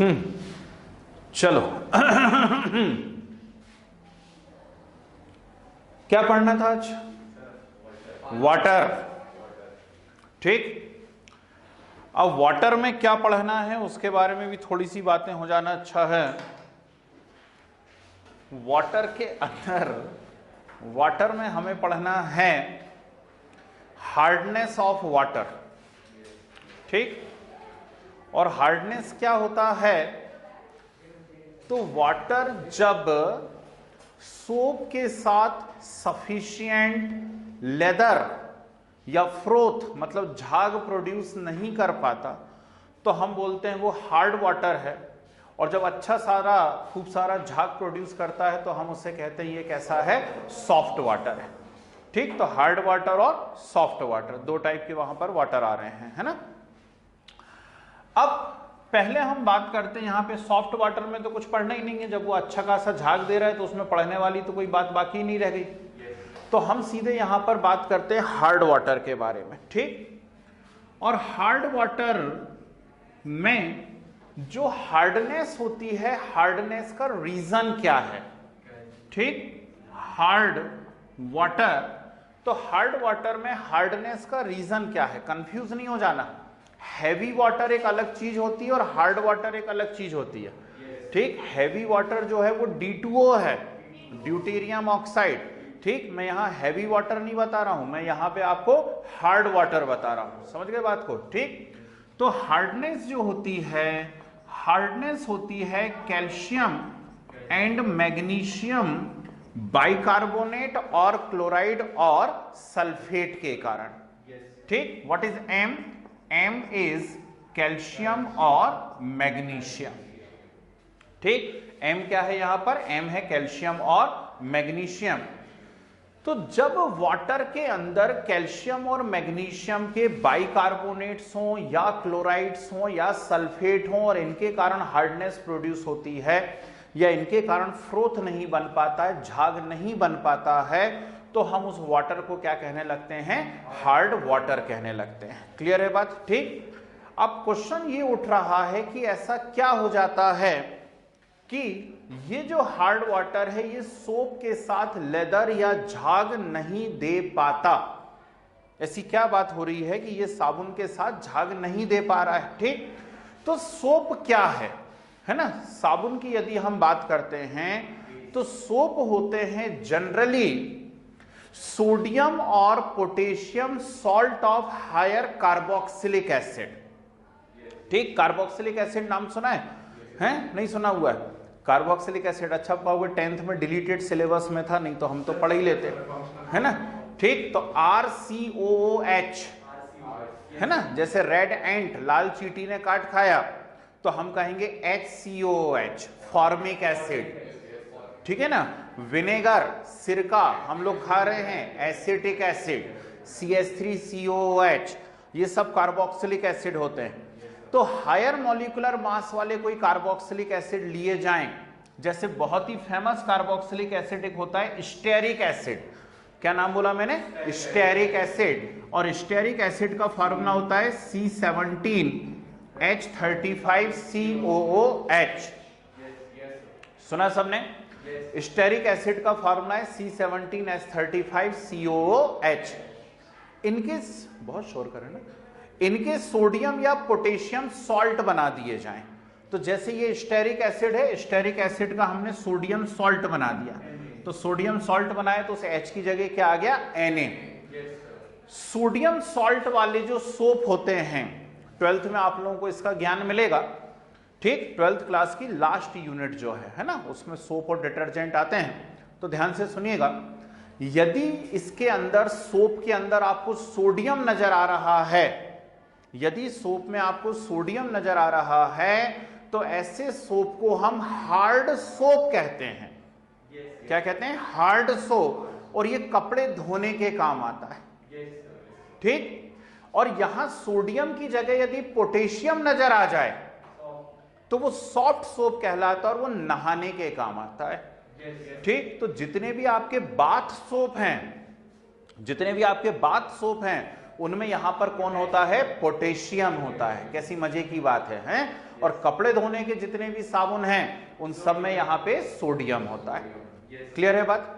चलो क्या पढ़ना था आज? वाटर। ठीक, अब वाटर में क्या पढ़ना है उसके बारे में भी थोड़ी सी बातें हो जाना अच्छा है। वाटर के अंदर, वाटर में हमें पढ़ना है हार्डनेस ऑफ वाटर। ठीक, और हार्डनेस क्या होता है? तो वाटर जब सोप के साथ सफिशिएंट लेदर या फ्रोथ मतलब झाग प्रोड्यूस नहीं कर पाता तो हम बोलते हैं वो हार्ड वाटर है, और जब अच्छा सारा खूब सारा झाग प्रोड्यूस करता है तो हम उससे कहते हैं ये कैसा है? सॉफ्ट वाटर है। ठीक, तो हार्ड वाटर और सॉफ्ट वाटर दो टाइप के वहां पर वाटर आ रहे हैं, है ना। अब पहले हम बात करते हैं यहां पे सॉफ्ट वाटर में तो कुछ पढ़ना ही नहीं है, जब वो अच्छा खासा झाग दे रहा है तो उसमें पढ़ने वाली तो कोई बात बाकी नहीं रह गई। तो हम सीधे यहां पर बात करते हैं हार्ड वाटर के बारे में। ठीक, और हार्ड वाटर में जो हार्डनेस होती है, हार्डनेस का रीजन क्या है? ठीक, हार्ड वाटर, तो हार्ड वाटर में हार्डनेस का रीजन क्या है? कंफ्यूज नहीं हो जाना। हैवी वाटर एक अलग चीज होती है और हार्ड वाटर एक अलग चीज होती है। ठीक, हैवी वाटर जो है वो D2O है, ड्यूटेरियम ऑक्साइड। ठीक, मैं यहां हैवी वाटर नहीं बता रहा हूं, मैं यहां पे आपको हार्ड वाटर बता रहा हूं। समझ गए बात को? ठीक, तो हार्डनेस जो होती है, हार्डनेस होती है कैल्शियम एंड मैग्नीशियम बाइकार्बोनेट और क्लोराइड और सल्फेट के कारण। ठीक, what is M? M is calcium और मैग्नीशियम। ठीक, एम क्या है यहां पर? एम है कैल्शियम और मैग्नीशियम। तो जब वाटर के अंदर कैल्शियम और मैग्नीशियम के बाइकार्बोनेट्स हों या क्लोराइड्स हों या सल्फेट हों और इनके कारण हार्डनेस प्रोड्यूस होती है या इनके कारण फ्रोथ नहीं बन पाता है, झाग नहीं बन पाता है, तो हम उस वाटर को क्या कहने लगते हैं? हार्ड वाटर कहने लगते हैं। क्लियर है बात? ठीक, अब क्वेश्चन ये उठ रहा है कि ऐसा क्या हो जाता है कि ये जो हार्ड वाटर है ये सोप के साथ लेदर या झाग नहीं दे पाता। ऐसी क्या बात हो रही है कि ये साबुन के साथ झाग नहीं दे पा रहा है? ठीक, तो सोप क्या है ना। साबुन की यदि हम बात करते हैं तो सोप होते हैं जनरली सोडियम और potassium salt of higher carboxylic acid. ठीक, कार्बोक्सिलिक एसिड नाम सुना है? नहीं सुना हुआ है? कार्बोक्सिलिक एसिड अच्छा पाओगे, 10th में डिलीटेड सिलेबस में था, नहीं तो हम तो पढ़ ही लेते, है ना। ठीक, तो RCOOH है ना, जैसे रेड एंट लाल चींटी ने काट खाया तो हम कहेंगे HCOOH फॉर्मिक एसिड। ठीक है ना, विनेगर सिरका हम लोग खा रहे हैं, एसिटिक एसिड CH3COOH, ये सब कार्बोक्सिलिक एसिड होते हैं। तो हायर मॉलिक्यूलर मास वाले कोई कार्बोक्सिलिक एसिड लिए जाएं, जैसे बहुत ही फेमस कार्बोक्सिलिक एसिड एक होता है स्टेरिक एसिड। क्या नाम बोला मैंने? Stearic acid. और स्टेरिक एसिड का फॉर्मूला होता है C17H35COOH। सुना सबने? स्टेरिक एसिड का फॉर्मूला है C17H35COOH। इनके बहुत शोर करें ना, इनके सोडियम या पोटेशियम सॉल्ट बना दिए जाएं, तो जैसे ये स्टेरिक एसिड है, स्टेरिक एसिड का हमने सोडियम सॉल्ट बना दिया, तो सोडियम सॉल्ट बनाए तो उस H की जगह क्या आ गया? Na। सोडियम सॉल्ट वाले जो सोप होते हैं, 12th में आप लोगों को इसका ज्ञान मिलेगा। ठीक, 12th क्लास की लास्ट यूनिट जो है ना, उसमें सोप और डिटर्जेंट आते हैं, तो ध्यान से सुनिएगा। यदि इसके अंदर, सोप के अंदर आपको सोडियम नजर आ रहा है, यदि सोप में आपको सोडियम नजर आ रहा है, तो ऐसे सोप को हम हार्ड सोप कहते हैं। क्या कहते हैं? Hard soap. और ये कपड़े धोने के काम आता है। ठीक, और यहां सोडियम की जगह यदि पोटेशियम नजर आ जाए तो वो सॉफ्ट सोप कहलाता है और वो नहाने के काम आता है। ठीक, तो जितने भी आपके बाथ सोप हैं, जितने भी आपके बाथ सोप हैं उनमें यहां पर कौन होता है, पोटेशियम होता है। कैसी मजे की बात है, हैं? और कपड़े धोने के जितने भी साबुन हैं उन सब में यहां पे सोडियम होता है। क्लियर है बात?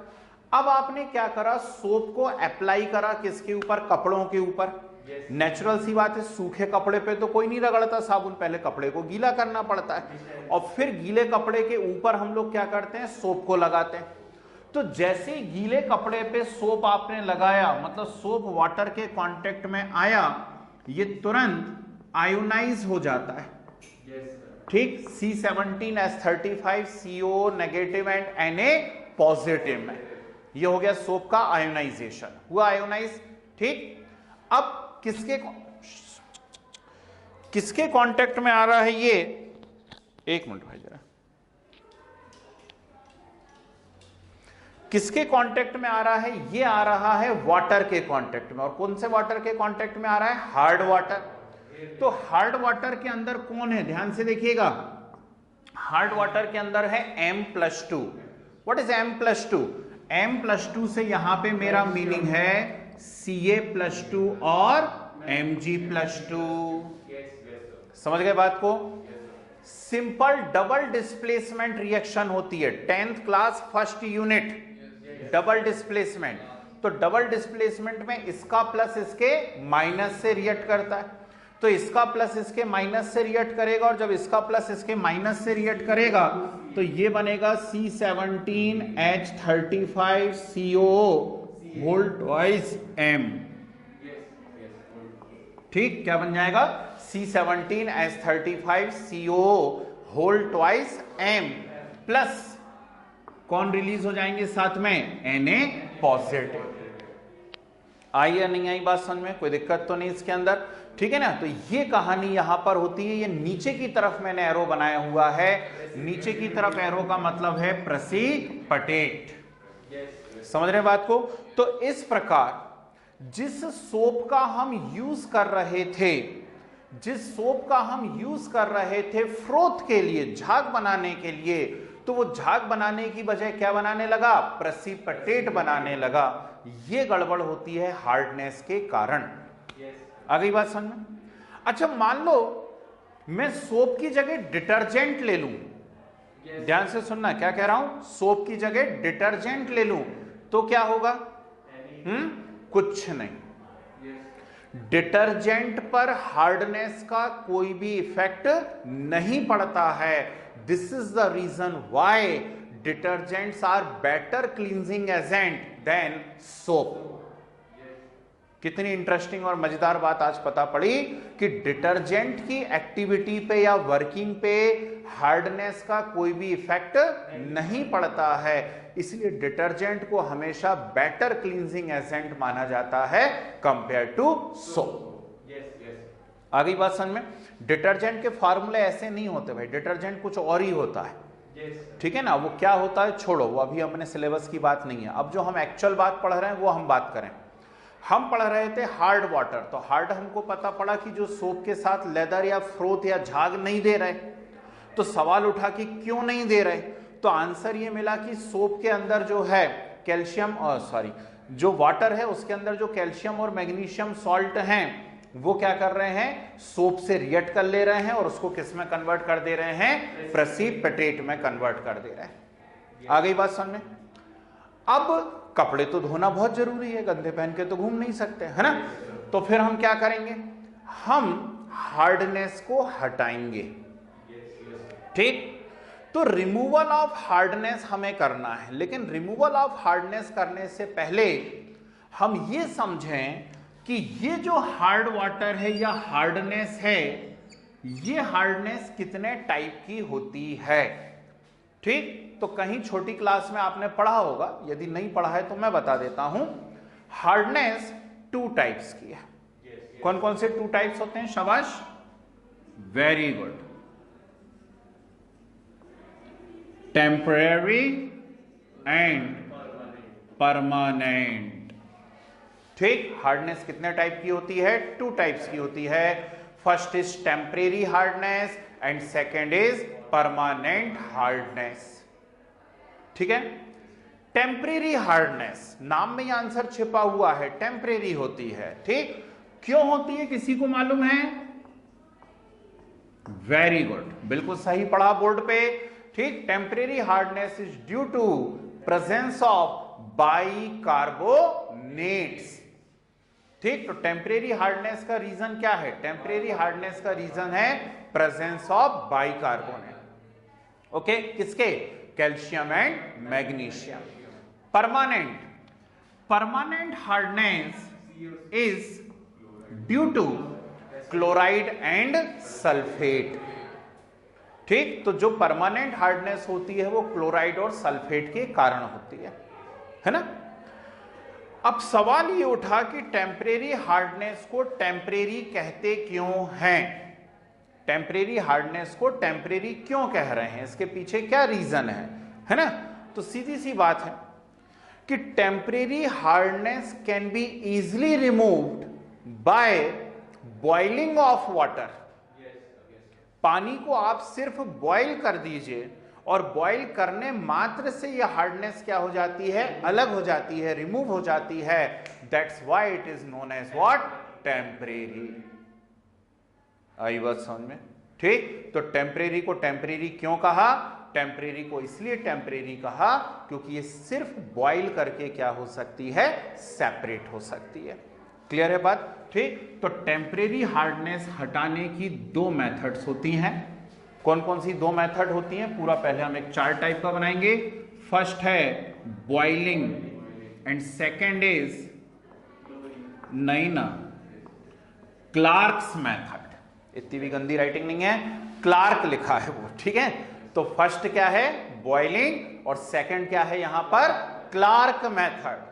अब आपने क्या करा, सोप को अप्लाई करा किसके ऊपर, कपड़ों के ऊपर। नेचुरल सी बात है, सूखे कपड़े पे तो कोई नहीं रगड़ता साबुन, पहले कपड़े को गीला करना पड़ता है और फिर गीले कपड़े के ऊपर हम लोग क्या करते हैं, सोप को लगाते हैं। तो जैसे ही गीले कपड़े पे सोप आपने लगाया, मतलब सोप वाटर के कांटेक्ट में आया, ये तुरंत आयोनाइज हो जाता है। ठीक, C17H35 CO negative and Na positive में, ये हो गया सोप का आयोनाइजेशन, हुआ आयोनाइज। ठीक, अब किसके कांटेक्ट में आ रहा है ये, एक मिनट भाई जरा, किसके कांटेक्ट में आ रहा है, ये आ रहा है वाटर के कांटेक्ट में। और कौन से वाटर के कांटेक्ट में आ रहा है, हार्ड वाटर। तो हार्ड वाटर के अंदर कौन है, ध्यान से देखिएगा, हार्ड वाटर के अंदर है M+2। What is M+2? M+2 से यहां पे मेरा मीनिंग है Ca+2 और Mg+2। समझ गए बात को? सिंपल डबल डिस्प्लेसमेंट रिएक्शन होती है, 10th class first unit, double displacement. तो डबल डिस्प्लेसमेंट में इसका प्लस इसके माइनस से रिएक्ट करता है, तो इसका प्लस इसके माइनस से रिएक्ट करेगा, और जब इसका प्लस इसके माइनस से रिएक्ट करेगा तो ये बनेगा C17H35COO होल ट्वाइस M। ठीक, क्या बन जाएगा, C17H35COO whole twice M plus कौन रिलीज हो जाएंगे साथ में, Na पॉजिटिव। आई या नहीं आई बात समझ में, कोई दिक्कत तो नहीं इसके अंदर? ठीक है ना। तो ये कहानी यहां पर होती है, ये नीचे की तरफ मैंने एरो बनाया हुआ है, नीचे की तरफ एरो का मतलब है प्रेसिपिटेट। समझ रहे हैं बात को? तो इस प्रकार जिस सोप का हम यूज कर रहे थे, फ्रोथ के लिए, झाग बनाने के लिए, तो वो झाग बनाने की बजाय क्या बनाने लगा, प्रेसिपिटेट बनाने लगा। ये गड़बड़ होती है हार्डनेस के कारण। आ गई बात समझ में? अच्छा, मान लो मैं सोप की जगह डिटर्जेंट ले लूं, ध्यान से सुनना क्या कह रहा हूं, सोप की जगह डिटर्जेंट ले लूं तो क्या होगा? कुछ नहीं। डिटर्जेंट पर हार्डनेस का कोई भी इफेक्ट नहीं पड़ता है। This is the reason why detergents are better cleansing agent than soap. कितनी इंटरेस्टिंग और मजेदार बात आज पता पड़ी कि डिटर्जेंट की एक्टिविटी पे या वर्किंग पे हार्डनेस का कोई भी इफेक्ट नहीं पड़ता है, इसलिए डिटर्जेंट को हमेशा बेटर क्लींजिंग एजेंट माना जाता है कंपेयर टू सोप। आ गई बात समझ में? डिटर्जेंट के फार्मूले ऐसे नहीं होते भाई, डिटर्जेंट कुछ और ही होता है। ठीक है ना, वो क्या होता है छोड़ो, वो अभी अपने सिलेबस की बात नहीं है। अब जो हम एक्चुअल बात पढ़ रहे हैं वो हम बात करें। हम पढ़ रहे थे हार्ड वाटर, तो हार्ड हमको पता पड़ा कि जो सोप के साथ लेदर या फ्रोथ या झाग नहीं दे रहे, तो सवाल उठा कि क्यों नहीं दे रहे, तो आंसर ये मिला कि सोप के अंदर जो है कैल्शियम जो वाटर है उसके अंदर जो कैल्शियम और मैग्नीशियम सॉल्ट हैं वो क्या कर रहे हैं, सोप से रिएक्ट कर ले रहे हैं और उसको किस में कन्वर्ट कर दे रहे हैं, प्रेसिपिटेट में कन्वर्ट कर दे रहे हैं। आ गई बात समझ में? अब कपड़े तो धोना बहुत जरूरी है, गंदे पहन के तो घूम नहीं सकते, है ना। तो फिर हम क्या करेंगे, हम हार्डनेस को हटाएंगे। ठीक, तो रिमूवल ऑफ हार्डनेस हमें करना है, लेकिन रिमूवल ऑफ हार्डनेस करने से पहले हम ये समझें कि ये जो हार्ड वाटर है या हार्डनेस है, ये हार्डनेस कितने टाइप की होती है। ठीक, तो कहीं छोटी क्लास में आपने पढ़ा होगा, यदि नहीं पढ़ा है तो मैं बता देता हूं। हार्डनेस 2 टाइप्स की है। कौन कौन से 2 टाइप्स होते हैं? शाबाश, very good. Temporary and permanent. ठीक, हार्डनेस कितने टाइप की होती है? 2 टाइप्स की होती है। First is temporary hardness and second is permanent hardness. ठीक है, टेम्परेरी हार्डनेस, नाम में ही आंसर छिपा हुआ है, टेम्परेरी होती है। ठीक, क्यों होती है, किसी को मालूम है? वेरी गुड, बिल्कुल सही पढ़ा बोर्ड पे। ठीक, temporary hardness is due to presence of bicarbonates. ठीक, तो टेम्परेरी हार्डनेस का रीजन क्या है? टेम्परेरी हार्डनेस का रीजन है प्रेजेंस ऑफ बाइकार्बोनेट। ओके, किसके? Calcium and magnesium. Permanent hardness is due to chloride and sulphate. ठीक, तो जो परमानेंट हार्डनेस होती है वो क्लोराइड और सल्फेट के कारण होती है ना। अब सवाल ये उठा कि टेम्परेरी हार्डनेस को टेम्परेरी कहते क्यों हैं? टेम्परेरी हार्डनेस को टेम्परेरी क्यों कह रहे हैं, इसके पीछे क्या रीजन है ना। तो सीधी सी बात है कि temporary hardness can be easily removed by boiling of water. पानी को आप सिर्फ बॉईल कर दीजिए और बॉईल करने मात्र से यह हार्डनेस क्या हो जाती है? अलग हो जाती है, रिमूव हो जाती है। That's why it is known as what? Temporary. आई बात समझ में? ठीक, तो टेम्परेरी को टेम्परेरी क्यों कहा? टेम्परेरी को इसलिए टेम्परेरी कहा क्योंकि ये सिर्फ बॉईल करके क्या हो सकती है? सेपरेट हो सकती है। क्लियर है बात? ठीक, तो टेम्परेरी हार्डनेस हटाने की दो मेथड्स होती हैं। कौन कौन सी दो मेथड होती हैं? पूरा पहले हम एक चार्ट टाइप का बनाएंगे। फर्स्ट है बॉइलिंग एंड सेकेंड इज नहीं ना, क्लार्क्स मेथड। इतनी भी गंदी राइटिंग नहीं है, क्लार्क लिखा है वो। ठीक है, तो फर्स्ट क्या है? बॉइलिंग, और सेकंड क्या है यहां पर? Clark method.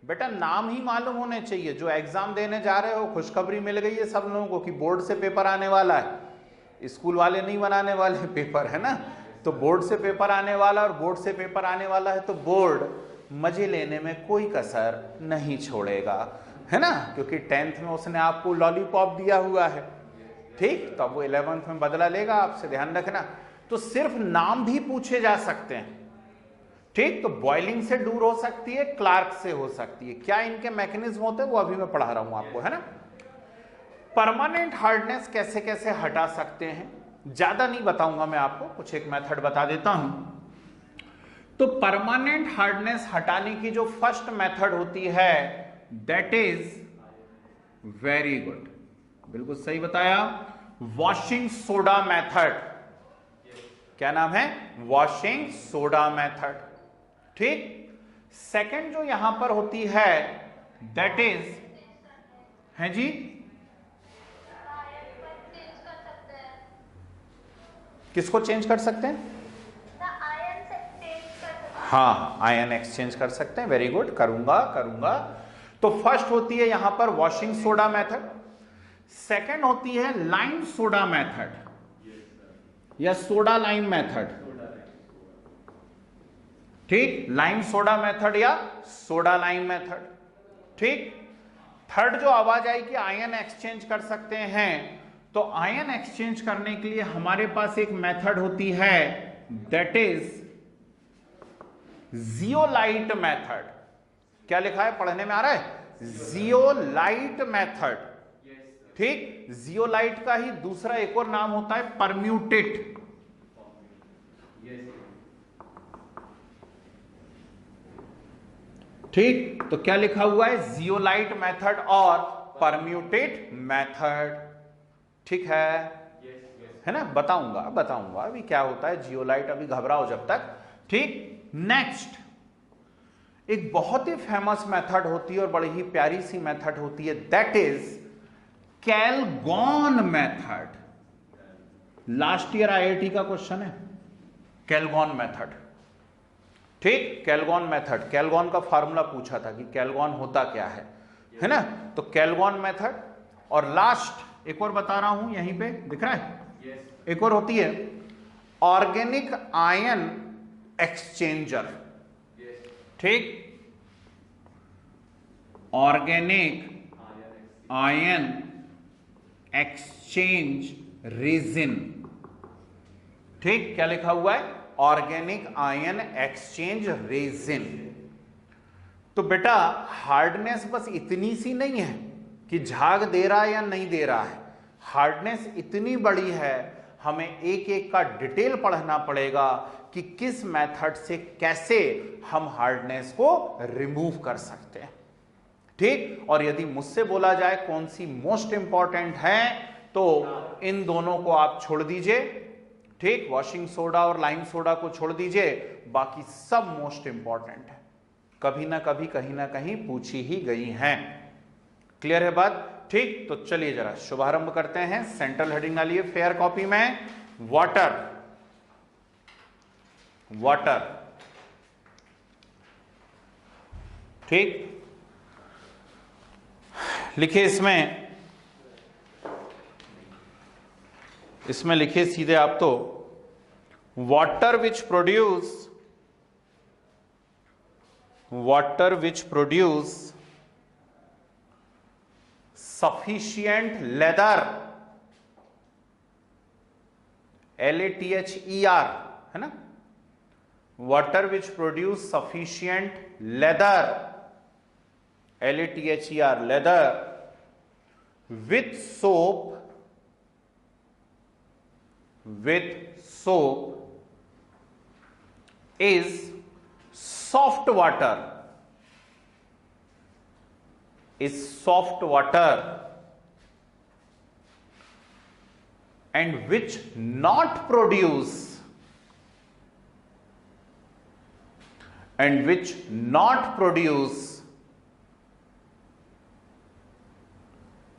बेटा नाम ही मालूम होने चाहिए। जो एग्जाम देने जा रहे हो, खुशखबरी मिल गई है सब लोगों को कि बोर्ड से पेपर आने वाला है। स्कूल वाले नहीं बनाने वाले पेपर, है ना। तो बोर्ड से पेपर आने वाला, और बोर्ड से पेपर आने वाला है तो बोर्ड मजे लेने में कोई कसर नहीं छोड़ेगा, है ना, क्योंकि 10th में उसने आपको लॉलीपॉप दिया हुआ है। ठीक, तो अब वो 11th में बदला लेगा आपसे, ध्यान रखना। तो सिर्फ नाम भी पूछे जा सकते हैं। ठीक, तो बॉइलिंग से दूर हो सकती है, क्लार्क से हो सकती है। क्या इनके मैकेनिज्म होते हैं वो अभी मैं पढ़ा रहा हूं आपको, है ना। परमानेंट हार्डनेस कैसे कैसे हटा सकते हैं, ज्यादा नहीं बताऊंगा मैं आपको, कुछ एक मेथड बता देता हूं। तो परमानेंट हार्डनेस हटाने की जो फर्स्ट मेथड होती है दैट इज, वेरी गुड, बिल्कुल सही बताया, वॉशिंग सोडा मेथड। क्या नाम है? Washing soda method. ठीक, सेकंड जो यहां पर होती है दैट इज, है जी, किसको चेंज कर सकते हैं? हाँ, आयन एक्सचेंज कर सकते हैं। वेरी गुड, करूंगा। तो फर्स्ट होती है यहां पर वॉशिंग सोडा मेथड, सेकंड होती है लाइम सोडा मेथड या सोडा लाइम मेथड। ठीक, लाइम सोडा मेथड या सोडा लाइम मेथड। ठीक, थर्ड जो आवाज आई कि आयन एक्सचेंज कर सकते हैं, तो आयन एक्सचेंज करने के लिए हमारे पास एक मेथड होती है दैट इज जियोलाइट मेथड। क्या लिखा है, पढ़ने में आ रहा है? Zeolite method. ठीक, जियोलाइट का ही दूसरा एक और नाम होता है परम्यूटेट। ठीक, तो क्या लिखा हुआ है? जियोलाइट मेथड और परम्यूटेट मेथड। ठीक है ना, बताऊंगा अभी क्या होता है जियोलाइट, अभी घबराओ जब तक। ठीक, नेक्स्ट एक बहुत ही फेमस मेथड होती है और बड़ी ही प्यारी सी मेथड होती है that is Calgon method. Last year IIT का क्वेश्चन है कैलगॉन मेथड। ठीक, कैलगॉन मेथड, कैलगॉन का फार्मूला पूछा था कि कैलगॉन होता क्या है ना। तो कैलगॉन मेथड, और लास्ट एक और बता रहा हूं, यहीं पे दिख रहा है, एक और होती है ऑर्गेनिक आयन एक्सचेंजर। ठीक, ऑर्गेनिक आयन एक्सचेंज रेजिन। ठीक, क्या लिखा हुआ है? Organic ion exchange resin. तो बेटा हार्डनेस बस इतनी सी नहीं है कि झाग दे रहा है या नहीं दे रहा है। हार्डनेस इतनी बड़ी है, हमें एक एक का डिटेल पढ़ना पड़ेगा कि किस मेथड से कैसे हम हार्डनेस को रिमूव कर सकते हैं। ठीक, और यदि मुझसे बोला जाए कौन सी मोस्ट इंपॉर्टेंट है, तो इन दोनों को आप छोड़ दीजिए। ठीक, वॉशिंग सोडा और लाइम सोडा को छोड़ दीजिए, बाकी सब मोस्ट इंपॉर्टेंट है, कभी ना कभी कहीं ना कहीं पूछी ही गई हैं। क्लियर है बात? ठीक, तो चलिए जरा शुभारंभ करते हैं। सेंट्रल हेडिंग डालिए फेयर कॉपी में, वाटर। वाटर, ठीक, लिखिए इसमें लिखिए सीधे आप तो, water which produce sufficient leather, LATHER, है ना, water which produce sufficient leather, LATHER, leather, with soap is soft water, and which not produce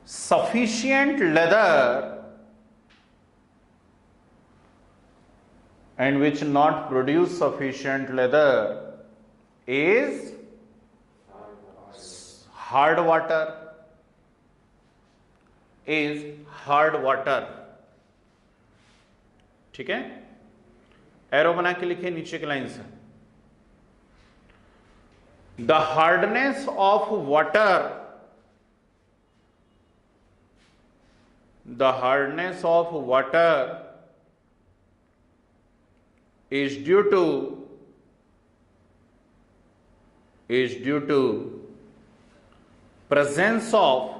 sufficient leather, and which not produce sufficient leather is hard water, ठीक है। Arrow बना के लिखिए नीचे की line से, the hardness of water, is due to presence of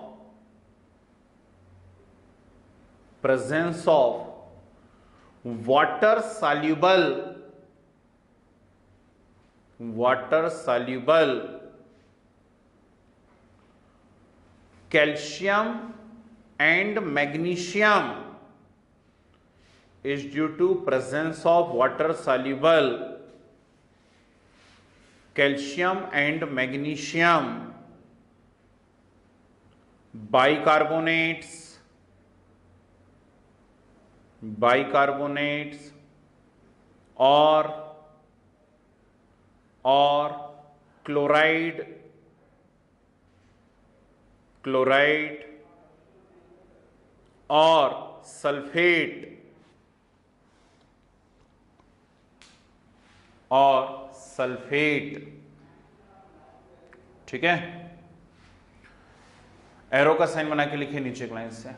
water soluble calcium and magnesium, is due to presence of water soluble calcium and magnesium bicarbonates or chloride or sulfate ठीक है। Arrow का sign बना के लिखिए नीचे की line से,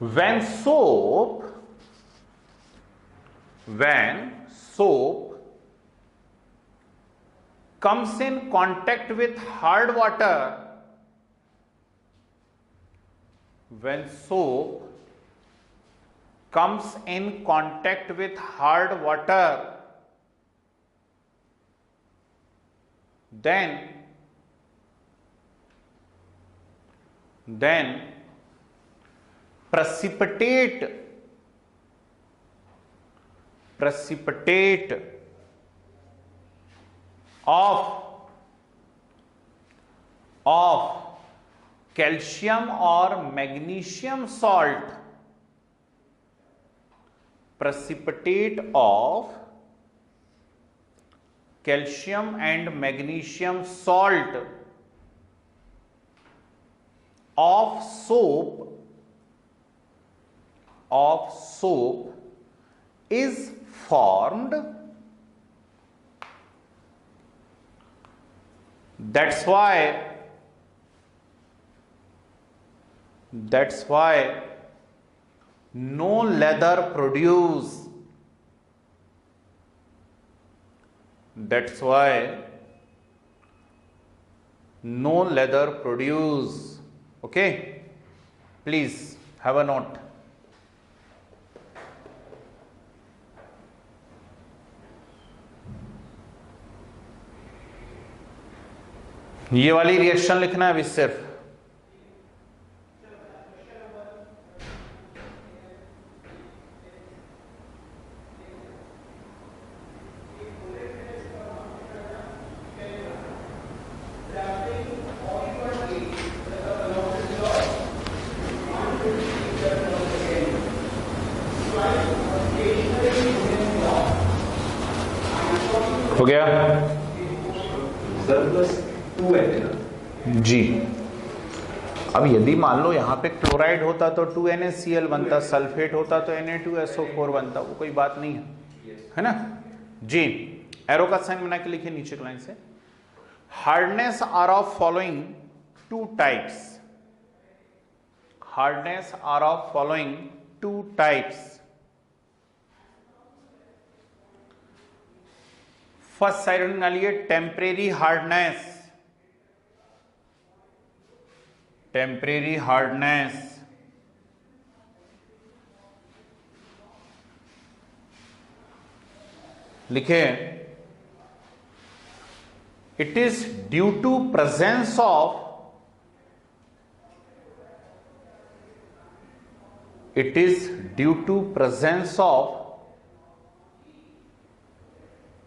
when soap comes in contact with hard water, then precipitate of calcium or magnesium salt, precipitate of calcium and magnesium salt of soap is formed. That's why no leather produce. That's why no leather produce. Okay, please have a note. ये वाली reaction लिखना है अभी सिर्फ। हो गया जी। अब यदि मान लो यहां पे क्लोराइड होता तो 2NaCl बनता, सल्फेट होता तो Na2SO4 बनता, वो कोई बात नहीं है ना जी। एरो का साइन बना के लिखिए नीचे की लाइन से। Hardness are of following two types, hardness are of following two types. First side निकालिए, टेम्परेरी हार्डनेस, टेम्परेरी हार्डनेस, लिखे it is due to presence of, it is due to presence of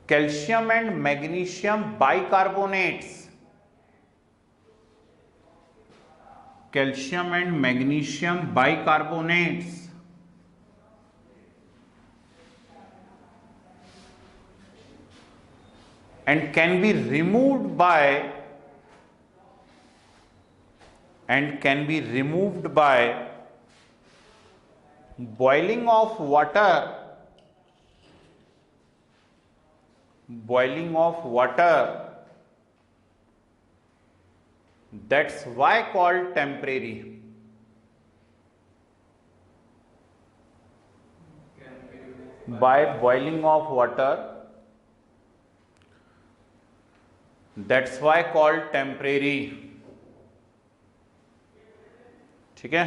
calcium and magnesium bicarbonates, calcium and magnesium bicarbonates, and can be removed by, and can be removed by boiling of water, boiling of water, that's why called temporary. By boiling of water, that's why called temporary. ठीक है,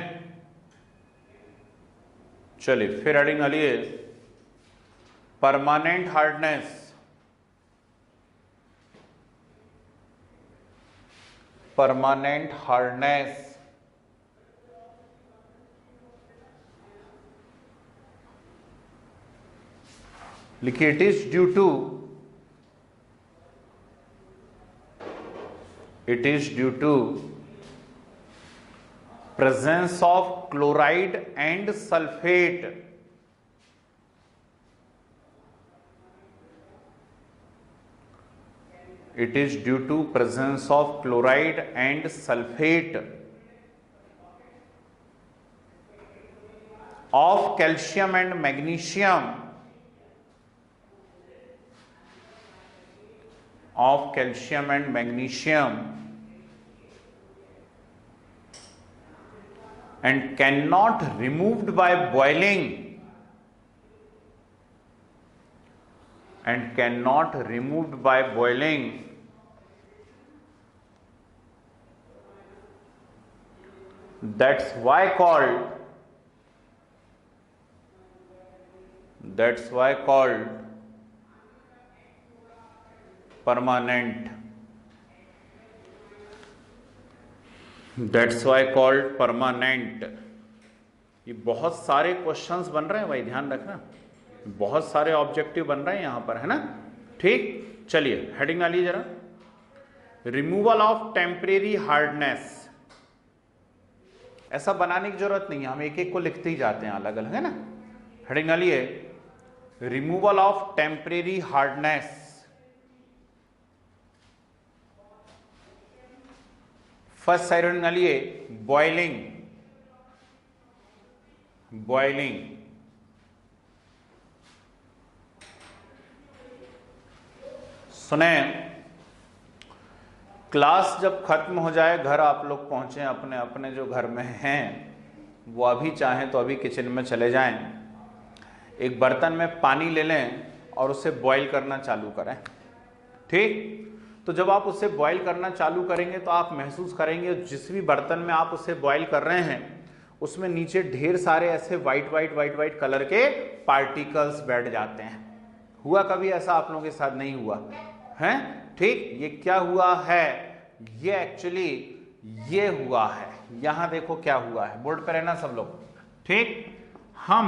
चलिए फिर heading डालिए permanent hardness, permanent hardness, लिखिए it is due to, it is due to presence of chloride and sulfate, it is due to presence of chloride and sulfate of calcium and magnesium, of calcium and magnesium, and cannot removed by boiling, and cannot removed by boiling, that's why called, that's why called permanent, that's why called permanent। ये बहुत सारे questions बन रहे हैं भाई, ध्यान रखना, बहुत सारे ऑब्जेक्टिव बन रहे हैं यहां पर, है ना। ठीक, चलिए हेडिंग डालिए जरा, रिमूवल ऑफ टेम्परेरी हार्डनेस। ऐसा बनाने की जरूरत नहीं है, हम एक एक को लिखते ही जाते हैं अलग अलग, है ना। हेडिंग डालिए removal of temporary hardness. First side डालिए बॉइलिंग, बॉइलिंग, सुने क्लास जब खत्म हो जाए, घर आप लोग पहुंचे अपने अपने जो घर में हैं, वो अभी चाहें तो अभी किचन में चले जाएं, एक बर्तन में पानी ले लें और उसे बॉईल करना चालू करें। ठीक, तो जब आप उसे बॉईल करना चालू करेंगे तो आप महसूस करेंगे जिस भी बर्तन में आप उसे बॉईल कर रहे हैं उसमें नीचे ढेर सारे ऐसे वाइट वाइट कलर के पार्टिकल्स बैठ जाते हैं। हुआ कभी ऐसा आप लोगों के साथ? नहीं हुआ है, ठीक। ये क्या हुआ है? ये एक्चुअली ये हुआ है। यहां देखो क्या हुआ है, बोर्ड पे रहना सब लोग, ठीक। हम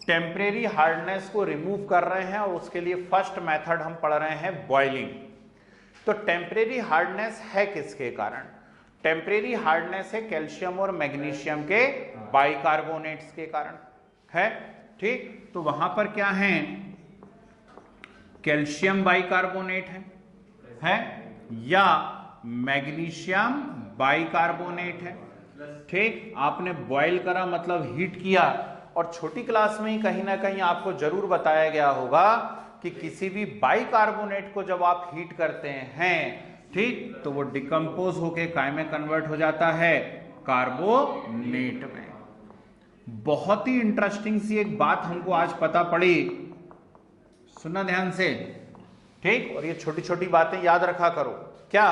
टेम्परेरी हार्डनेस को रिमूव कर रहे हैं और उसके लिए फर्स्ट मेथड हम पढ़ रहे हैं बॉइलिंग। तो टेम्परेरी हार्डनेस है किसके कारण? टेम्परेरी हार्डनेस है कैल्शियम और मैग्नीशियम के बाइकार्बोनेट्स के कारण है, ठीक। तो वहां पर क्या है? कैल्शियम बाइकार्बोनेट है या मैग्नीशियम बाइकार्बोनेट है, ठीक। आपने बॉईल करा मतलब हीट किया, और छोटी क्लास में ही कहीं ना कहीं आपको जरूर बताया गया होगा कि किसी भी बाइकार्बोनेट को जब आप हीट करते हैं, ठीक, तो वो डिकम्पोज होके काय में कन्वर्ट हो जाता है? कार्बोनेट में। बहुत ही इंटरेस्टिंग सी एक बात हमको आज पता पड़ी, सुनना ध्यान से, ठीक। और ये छोटी छोटी बातें याद रखा करो। क्या?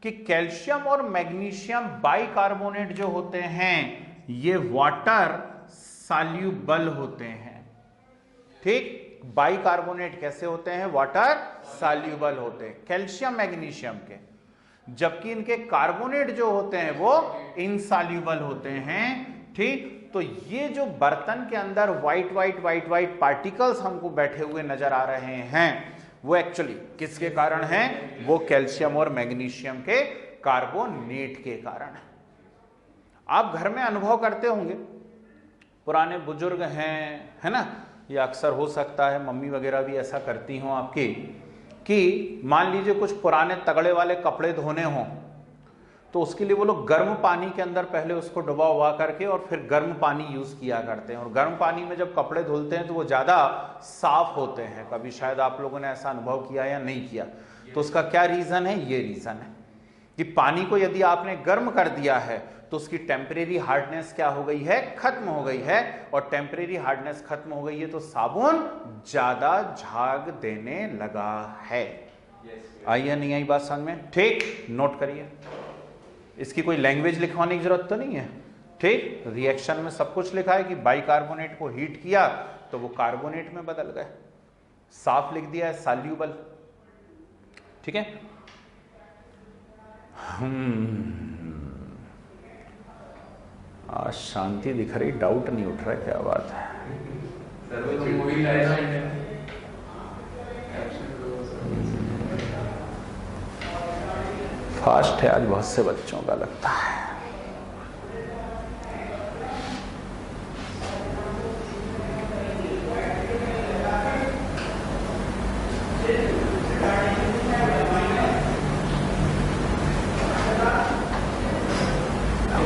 कि कैल्शियम और मैग्नीशियम बाइकार्बोनेट जो होते हैं ये वाटर सॉल्यूबल होते हैं, ठीक। बाइकार्बोनेट कैसे होते हैं? वाटर सॉल्यूबल होते हैं कैल्शियम मैग्नीशियम के, जबकि इनके कार्बोनेट जो होते हैं वो इनसॉल्यूबल होते हैं, ठीक। तो ये जो बर्तन के अंदर वाइट वाइट पार्टिकल्स हमको बैठे हुए नजर आ रहे हैं वो एक्चुअली किसके कारण हैं? वो कैल्शियम और मैग्नीशियम के कार्बोनेट के कारण है। आप घर में अनुभव करते होंगे, पुराने बुजुर्ग हैं, है ना, या अक्सर हो सकता है मम्मी वगैरह भी ऐसा करती हों आपकी, कि मान लीजिए कुछ पुराने तगड़े वाले कपड़े धोने हों तो उसके लिए वो लोग गर्म पानी के अंदर पहले उसको डुबा उबा करके और फिर गर्म पानी यूज किया करते हैं। और गर्म पानी में जब कपड़े धुलते हैं तो वो ज्यादा साफ होते हैं। कभी शायद आप लोगों ने ऐसा अनुभव किया या नहीं किया। तो उसका क्या रीजन है? ये रीजन है कि पानी को यदि आपने गर्म कर दिया है तो उसकी टेम्परेरी हार्डनेस क्या हो गई है? खत्म हो गई है। और टेम्परेरी हार्डनेस खत्म हो गई है तो साबुन ज्यादा झाग देने लगा है। आई या नहीं आई बात समझ में? ठीक, नोट करिए, इसकी कोई लैंग्वेज लिखवाने की जरूरत तो नहीं है, ठीक। रिएक्शन में सब कुछ लिखा है कि बाइकार्बोनेट को हीट किया तो वो कार्बोनेट में बदल गए, साफ लिख दिया है सॉल्यूबल, ठीक है। आज शांति दिख रही, डाउट नहीं उठ रहा, क्या बात है? फास्ट है आज बहुत से बच्चों का लगता है।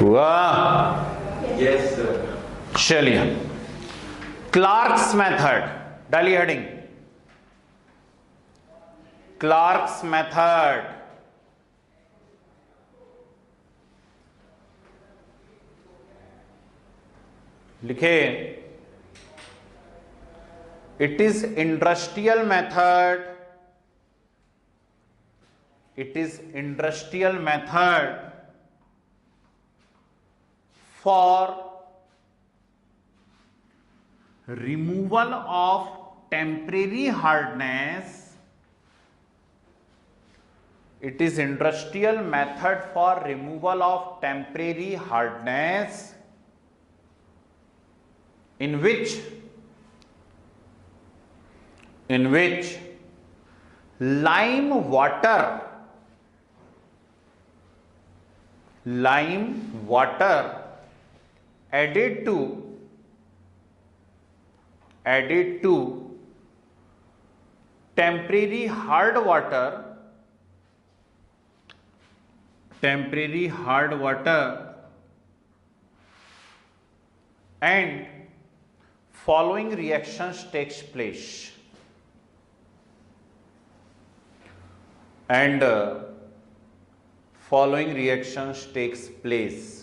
हुआ? Yes sir. चलिए, क्लार्क्स मेथड, डालिए हेडिंग, क्लार्क्स मेथड। लिखे, it is industrial method, it is industrial method for removal of temporary hardness. It is industrial method for removal of temporary hardness in which lime water added to temporary hard water and following reactions takes place, and following reactions takes place.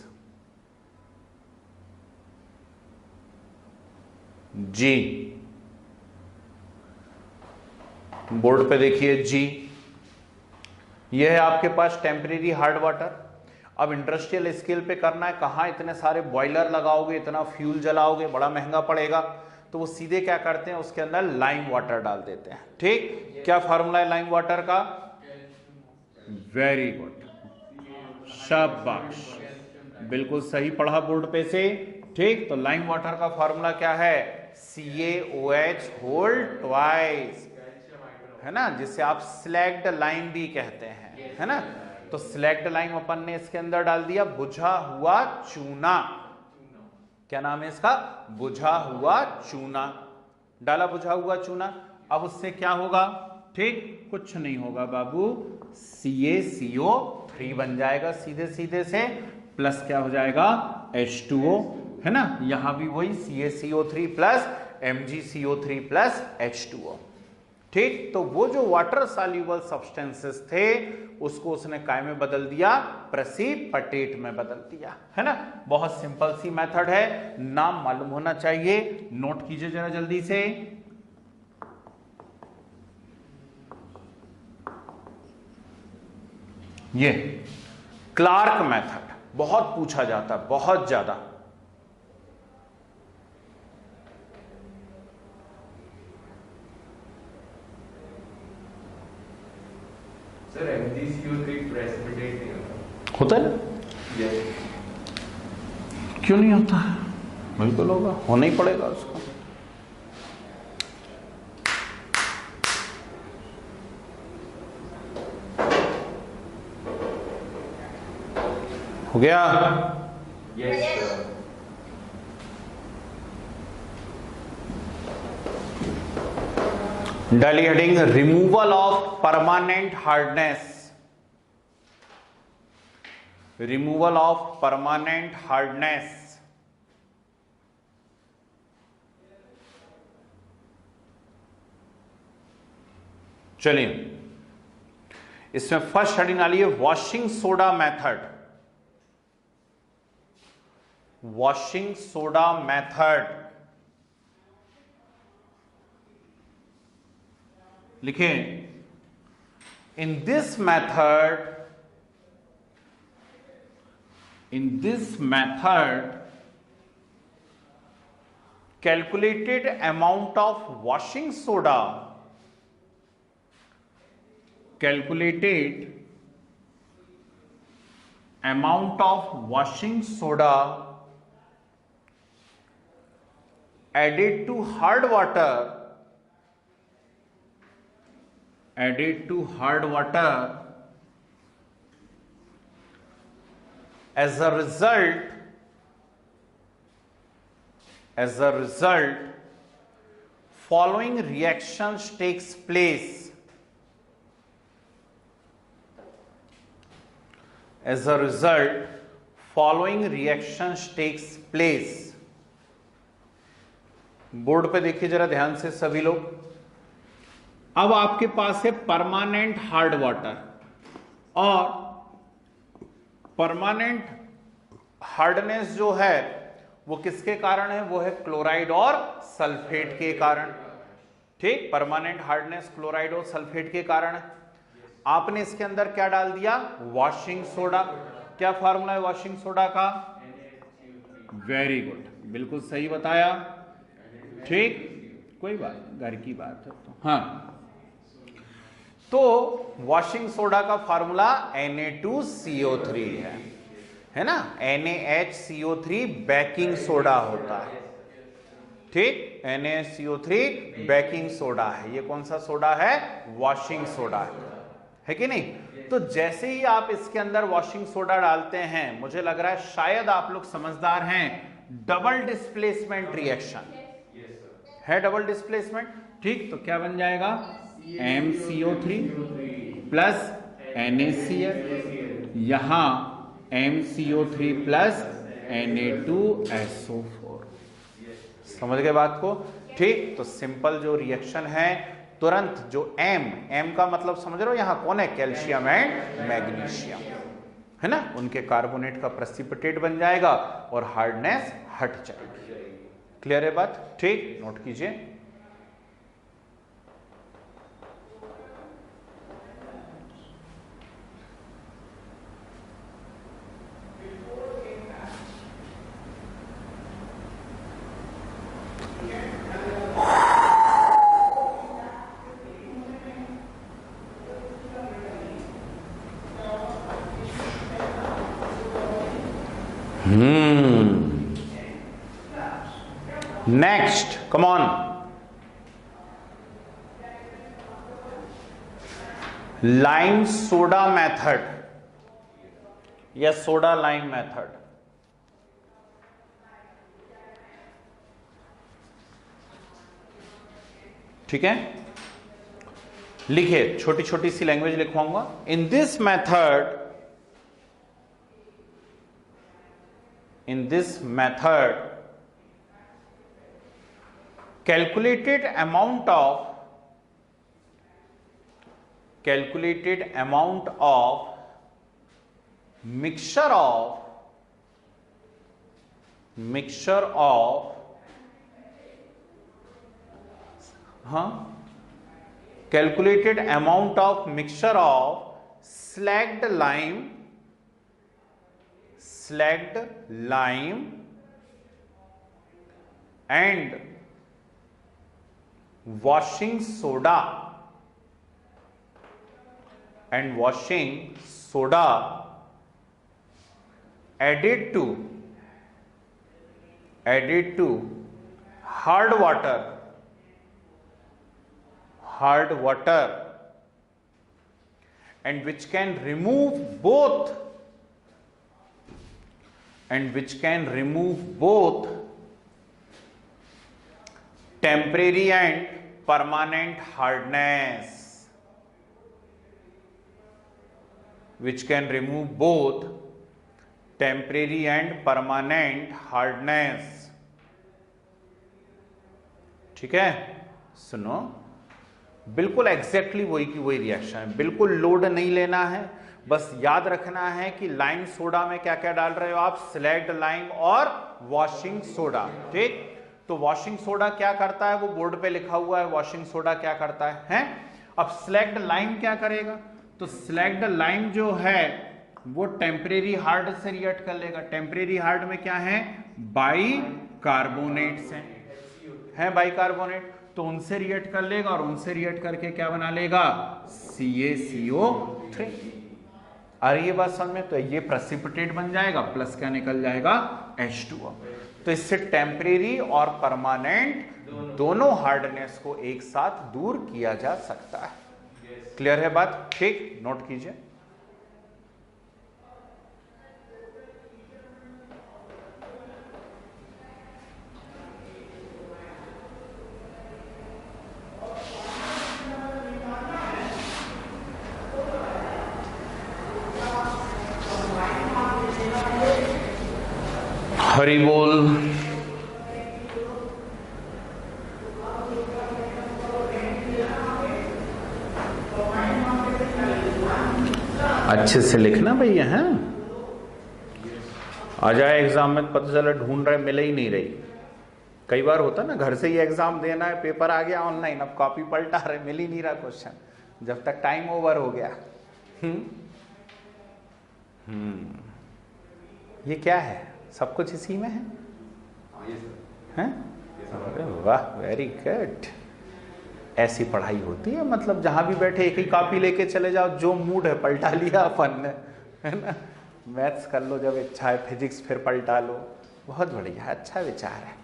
Ji, board पे देखिए जी, यह है आपके पास temporary hard water. अब industrial scale पे करना है, कहाँ इतने सारे बॉयलर लगाओगे, इतना फ्यूल जलाओगे, बड़ा महंगा पड़ेगा, तो वो सीधे क्या करते हैं, उसके अंदर लाइम वाटर डाल देते हैं। ठीक, क्या फार्मूला है लाइम वाटर का? वेरी गुड, शाबाश, बिल्कुल सही पढ़ा बोर्ड पे से। ठीक, तो लाइम वाटर का फार्मूला क्या है? CaOH होल ट्वाइस, है ना, जिसे आप स्लैग्ड लाइम भी कहते हैं, है ना। तो स्लैग्ड लाइम अपन ने इसके अंदर डाल दिया, बुझा हुआ चूना। क्या नाम है इसका? बुझा हुआ चूना। डाला बुझा हुआ चूना। अब उससे क्या होगा? ठीक, कुछ नहीं होगा बाबू, CaCO3 बन जाएगा सीधे सीधे से, प्लस क्या हो जाएगा? H2O, है ना। यहां भी वही CaCO3 plus MgCO3 plus H2O। ठीक, तो वो जो वाटर सॉल्युबल सब्सटेंसेस थे उसको उसने काय में बदल दिया? प्रेसिपिटेट में बदल दिया, है ना। बहुत सिंपल सी मेथड है, नाम मालूम होना चाहिए, नोट कीजिए जरा जल्दी से। ये क्लार्क मेथड बहुत पूछा जाता है, बहुत ज्यादा। सर MgCO3 प्रेसिपिटेट नहीं होता? होता है? Yes. क्यों नहीं होता है? बिल्कुल होगा, होना ही पड़ेगा उसको। हो गया? Yes, sir. Daily heading, removal of permanent hardness. Removal of permanent hardness. चलिए, इसमें फर्स्ट हेडिंग डालिए washing soda method. Washing soda method लिखें। In this method calculated amount of washing soda, calculated amount of washing soda added to hard water, added to hard water, as a result following reactions takes place. As a result following reactions takes place. Board पे देखिए जरा ध्यान से सभी लोग। अब आपके पास है परमानेंट हार्ड वाटर, और परमानेंट हार्डनेस जो है वो किसके कारण है? वो है क्लोराइड और सल्फेट के कारण। ठीक, परमानेंट हार्डनेस क्लोराइड और सल्फेट के कारण है। आपने इसके अंदर क्या डाल दिया? Washing soda. क्या फार्मूला है वॉशिंग सोडा का? वेरी गुड, बिल्कुल सही बताया। ठीक, कोई बात, घर की बात है तो। हाँ, तो वॉशिंग सोडा का फार्मूला Na2CO3 है ना। NaHCO3 बेकिंग सोडा होता है। ठीक, NaCO3 बेकिंग सोडा है। ये कौन सा सोडा है? वॉशिंग सोडा है कि नहीं। तो जैसे ही आप इसके अंदर वॉशिंग सोडा डालते हैं, मुझे लग रहा है शायद आप लोग समझदार हैं, डबल डिस्प्लेसमेंट रिएक्शन है, डबल डिस्प्लेसमेंट। ठीक, तो क्या बन जाएगा? MCO3 प्लस NaCl, यहां MCO3 प्लस Na2SO4। समझ गए बात को? ठीक, तो सिंपल जो रिएक्शन है, तुरंत जो M का मतलब समझ रहे हो, यहां कौन है? कैल्शियम एंड मैग्नीशियम, है ना। उनके कार्बोनेट का प्रेसिपिटेट बन जाएगा और हार्डनेस हट जाएगी। क्लियर है बात? ठीक, नोट कीजिए। Next come on, lime soda method या सोडा लाइम मेथड। ठीक है, लिखिए, छोटी छोटी सी लैंग्वेज लिखवाऊंगा। In this method calculated amount of mixture of calculated amount of mixture of slacked lime and washing soda added to hard water and which can remove both temporary and permanent hardness, which can remove both temporary and permanent hardness। ठीक है, सुनो, बिल्कुल exactly वही की वही reaction है, बिल्कुल load नहीं लेना है, बस याद रखना है कि लाइम सोडा में क्या क्या डाल रहे हो आप, स्लैग्ड लाइम और वॉशिंग सोडा। ठीक, तो वॉशिंग सोडा क्या करता है वो बोर्ड पे लिखा हुआ है, वॉशिंग सोडा क्या करता है? अब स्लैग्ड लाइम क्या करेगा? तो स्लैग्ड लाइम जो है वो टेम्परेरी हार्ड से रिएक्ट कर लेगा। टेम्परेरी हार्ड में क्या है? बाइकार्बोनेट्स हैं, बाइकार्बोनेट, तो उनसे रिएक्ट कर लेगा और उनसे रिएक्ट करके क्या बना लेगा? CaCO3। अरे ये बात समझ में, तो ये प्रेसिपिटेट बन जाएगा, प्लस क्या निकल जाएगा? H2O। तो इससे टेम्परेरी और परमानेंट दोनों हार्डनेस को एक साथ दूर किया जा सकता है। क्लियर है बात? ठीक, नोट कीजिए। हरि बोल। अच्छे से लिखना भैया, हैं आ जाए एग्जाम में पता चला ढूंढ रहे, मिल ही नहीं रही। कई बार होता ना, घर से ही एग्जाम देना है, पेपर आ गया ऑनलाइन, अब कॉपी पलटा रहे, मिल ही नहीं रहा क्वेश्चन, जब तक टाइम ओवर हो गया। ये क्या है? सब कुछ इसी में है? हैं? वाह, वेरी गुड। ऐसी पढ़ाई होती है, मतलब जहां भी बैठे एक ही कॉपी लेके चले जाओ, जो मूड है पलटा लिया अपन ने, है ना। मैथ्स कर लो जब इच्छा है, फिजिक्स फिर पलटा लो, बहुत बढ़िया, अच्छा विचार है।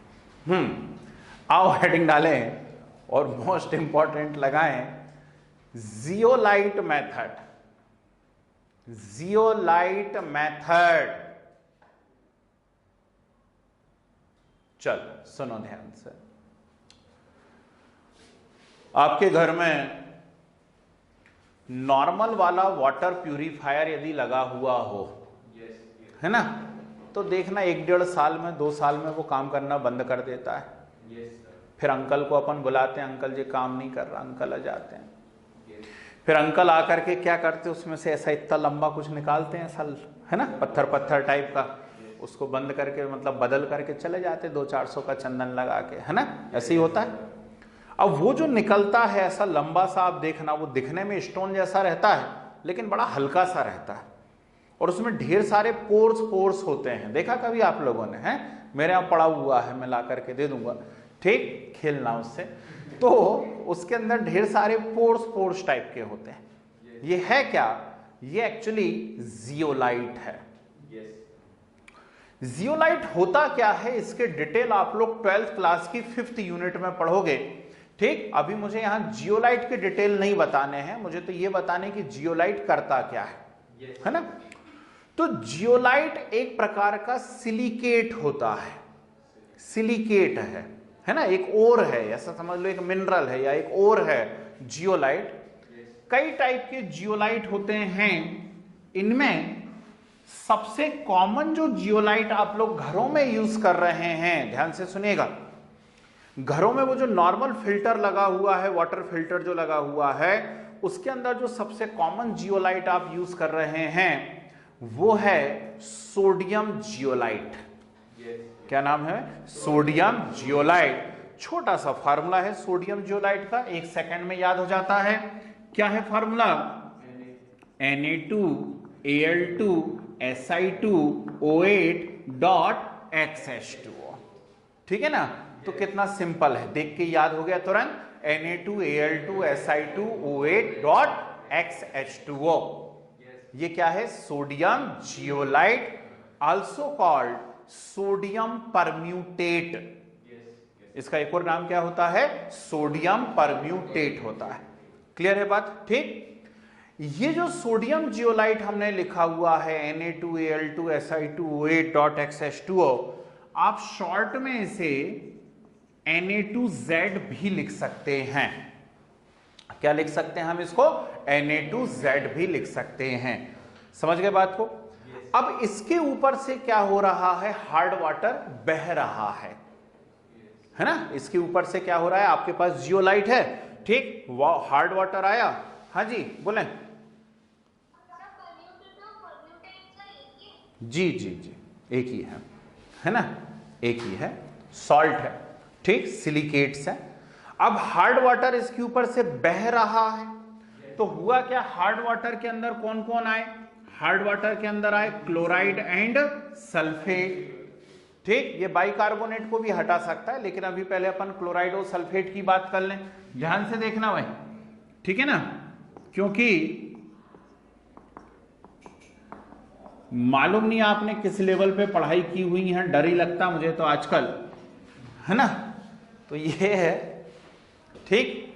आओ हेडिंग डालें और मोस्ट इंपॉर्टेंट लगाएं, जियोलाइट मेथड। जियोलाइट मेथड, चलो सुनो ध्यान से। आपके घर में नॉर्मल वाला वाटर प्यूरिफायर यदि लगा हुआ हो, है ना, तो देखना 1-1.5 साल में, 2 साल में वो काम करना बंद कर देता है। फिर अंकल को अपन बुलाते हैं, अंकल जी काम नहीं कर रहा, अंकल आ जाते हैं। फिर अंकल आकर के क्या करते हैं, उसमें से ऐसा इतना लंबा कुछ निकालते हैं, ऐसा, है ना, पत्थर टाइप का, उसको बंद करके मतलब बदल करके चले जाते, 200-400 का चंदन लगा के, है ना, ऐसे ही होता है। अब वो जो निकलता है ऐसा लंबा सा, आप देखना वो दिखने में स्टोन जैसा रहता है, लेकिन बड़ा हल्का सा रहता है, और उसमें ढेर सारे पोर्स होते हैं। देखा कभी आप लोगों ने? है, मेरे यहाँ पड़ा हुआ है, मैं ला करके दे दूंगा, ठीक, खेलना उससे। तो उसके अंदर ढेर सारे पोर्स टाइप के होते हैं। ये है क्या? ये एक्चुअली जियोलाइट है। जियोलाइट होता क्या है इसके डिटेल आप लोग 12th क्लास की 5th यूनिट में पढ़ोगे। ठीक, अभी मुझे यहां जियोलाइट के डिटेल नहीं बताने हैं, मुझे तो ये बताने कि जियोलाइट करता क्या है ना। तो जियोलाइट एक प्रकार का सिलिकेट होता है, सिलिकेट है ना, एक ओर है, ऐसा समझ लो एक मिनरल है या एक ओर है जियोलाइट। कई टाइप के जियोलाइट होते हैं, इनमें सबसे कॉमन जो जियोलाइट आप लोग घरों में यूज कर रहे हैं, ध्यान से सुनिएगा, घरों में वो जो नॉर्मल फिल्टर लगा हुआ है, वाटर फिल्टर जो लगा हुआ है, उसके अंदर जो सबसे कॉमन जियोलाइट आप यूज कर रहे हैं वो है सोडियम जियोलाइट। क्या नाम है? Sodium zeolite. छोटा सा फार्मूला है सोडियम जियोलाइट का, 1 सेकंड में याद हो जाता है। क्या है फार्मूला? Na2Al2Si2O8.XH2O। ठीक है ना, तो कितना सिंपल है, देख के याद हो गया तुरंत, Na2Al2Si2O8.XH2O। ये क्या है? Sodium zeolite, also called sodium permute. इसका एक और नाम क्या होता है? सोडियम परम्यूटेट होता है। क्लियर है बात? ठीक, ये जो सोडियम जियोलाइट हमने लिखा हुआ है Na2Al2Si2O8.XH2O, आप शॉर्ट में इसे Na2Z भी लिख सकते हैं। क्या लिख सकते हैं हम इसको? Na2Z भी लिख सकते हैं। समझ गए बात को? अब इसके ऊपर से क्या हो रहा है? हार्ड वाटर बह रहा है ना। इसके ऊपर से क्या हो रहा है? आपके पास जियोलाइट है, ठीक, वो हार्ड वाटर आया। हाँ जी बोलें। जी जी जी, एक ही है ना, एक ही है, सॉल्ट है, ठीक, सिलिकेट्स है। अब हार्ड वाटर इसके ऊपर से बह रहा है, तो हुआ क्या? हार्ड वाटर के अंदर कौन कौन आए? हार्ड वाटर के अंदर आए क्लोराइड एंड सल्फेट। ठीक, ये बाइकार्बोनेट को भी हटा सकता है, लेकिन अभी पहले अपन क्लोराइड और सल्फेट की बात कर लें। ध्यान से देखना भाई, ठीक है ना, क्योंकि मालूम नहीं आपने किस लेवल पे पढ़ाई की हुई है, डर ही लगता मुझे तो आजकल, है ना। तो ये है, ठीक,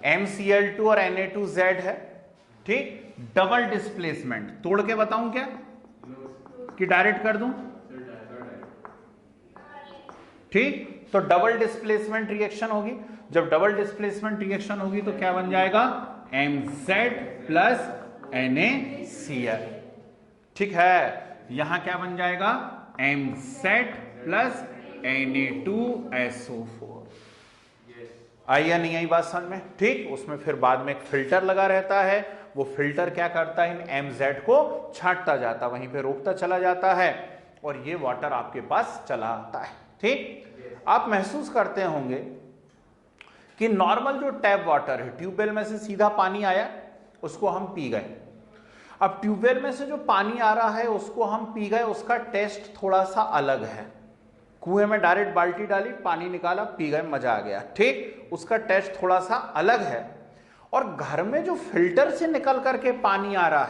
MCl2 और Na2Z है, ठीक। डबल डिस्प्लेसमेंट तोड़ के बताऊं क्या कि डायरेक्ट कर दूं? ठीक, तो डबल डिस्प्लेसमेंट रिएक्शन होगी। जब डबल डिस्प्लेसमेंट रिएक्शन होगी तो क्या बन जाएगा? MZ plus NaCl। ठीक है, यहां क्या बन जाएगा? MZ plus Na2SO4। आई या नहीं आई बात समझ में? ठीक, उसमें फिर बाद में एक फिल्टर लगा रहता है, वो फिल्टर क्या करता है? इन MZ को छांटता जाता, वहीं पे रोकता चला जाता है और ये वाटर आपके पास चला आता है। ठीक, आप महसूस करते होंगे कि नॉर्मल जो टैप वाटर है, ट्यूबवेल में से सीधा पानी आया, उसको हम पी गए। अब ट्यूबवेल में से जो पानी आ रहा है उसको हम पी गए, उसका टेस्ट थोड़ा सा अलग है। कुएं में डायरेक्ट बाल्टी डाली, पानी निकाला, पी गए, मजा आ गया, ठीक, उसका टेस्ट थोड़ा सा अलग है। और घर में जो फिल्टर से निकल करके पानी आ रहा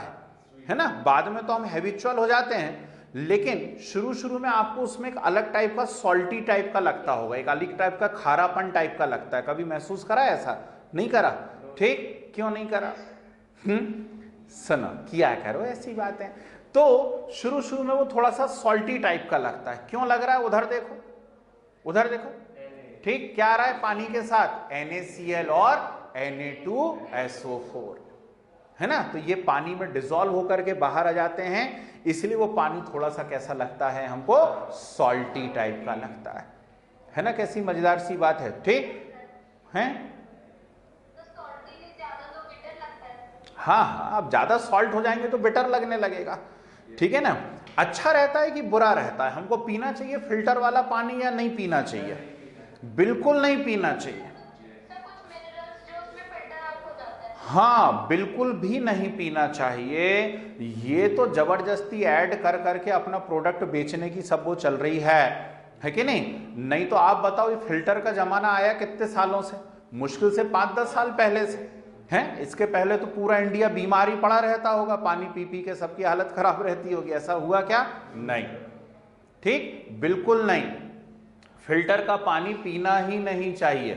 है ना, बाद में तो हम हैबिचुअल हो जाते हैं, लेकिन शुरू शुरू में आपको उसमें एक अलग टाइप का सॉल्टी टाइप का लगता होगा, एक अलग टाइप का खारापन टाइप का लगता है। कभी महसूस करा ऐसा? नहीं करा? ठीक, क्यों नहीं करा? सुनो, किया करो, ऐसी बात है। तो शुरू शुरू में वो थोड़ा सा सॉल्टी टाइप का लगता है। क्यों लग रहा है? उधर देखो, उधर देखो, ठीक, क्या आ रहा है पानी के साथ? NaCl और Na2SO4, है ना। तो ये पानी में डिसॉल्व होकर के बाहर आ जाते हैं, इसलिए वो पानी थोड़ा सा कैसा लगता है हमको? सॉल्टी टाइप का लगता है ना। कैसी मजेदार सी बात है, ठीक है। हाँ हाँ, अब ज्यादा सॉल्ट हो जाएंगे तो बिटर लगने लगेगा, ठीक है ना। अच्छा रहता है कि बुरा रहता है? हमको पीना चाहिए फिल्टर वाला पानी या नहीं पीना चाहिए? बिल्कुल नहीं पीना चाहिए। हाँ, बिल्कुल भी नहीं पीना चाहिए। ये तो जबरदस्ती ऐड कर करके अपना प्रोडक्ट बेचने की सब वो चल रही है कि नहीं? नहीं तो आप बताओ, ये फिल्टर का जमाना आया कितने सालों से? मुश्किल से 5-10 साल पहले से है। इसके पहले तो पूरा इंडिया बीमार ही पड़ा रहता होगा, पानी पी पी के सबकी हालत खराब रहती होगी। ऐसा हुआ क्या? नहीं, ठीक, बिल्कुल नहीं। फिल्टर का पानी पीना ही नहीं चाहिए।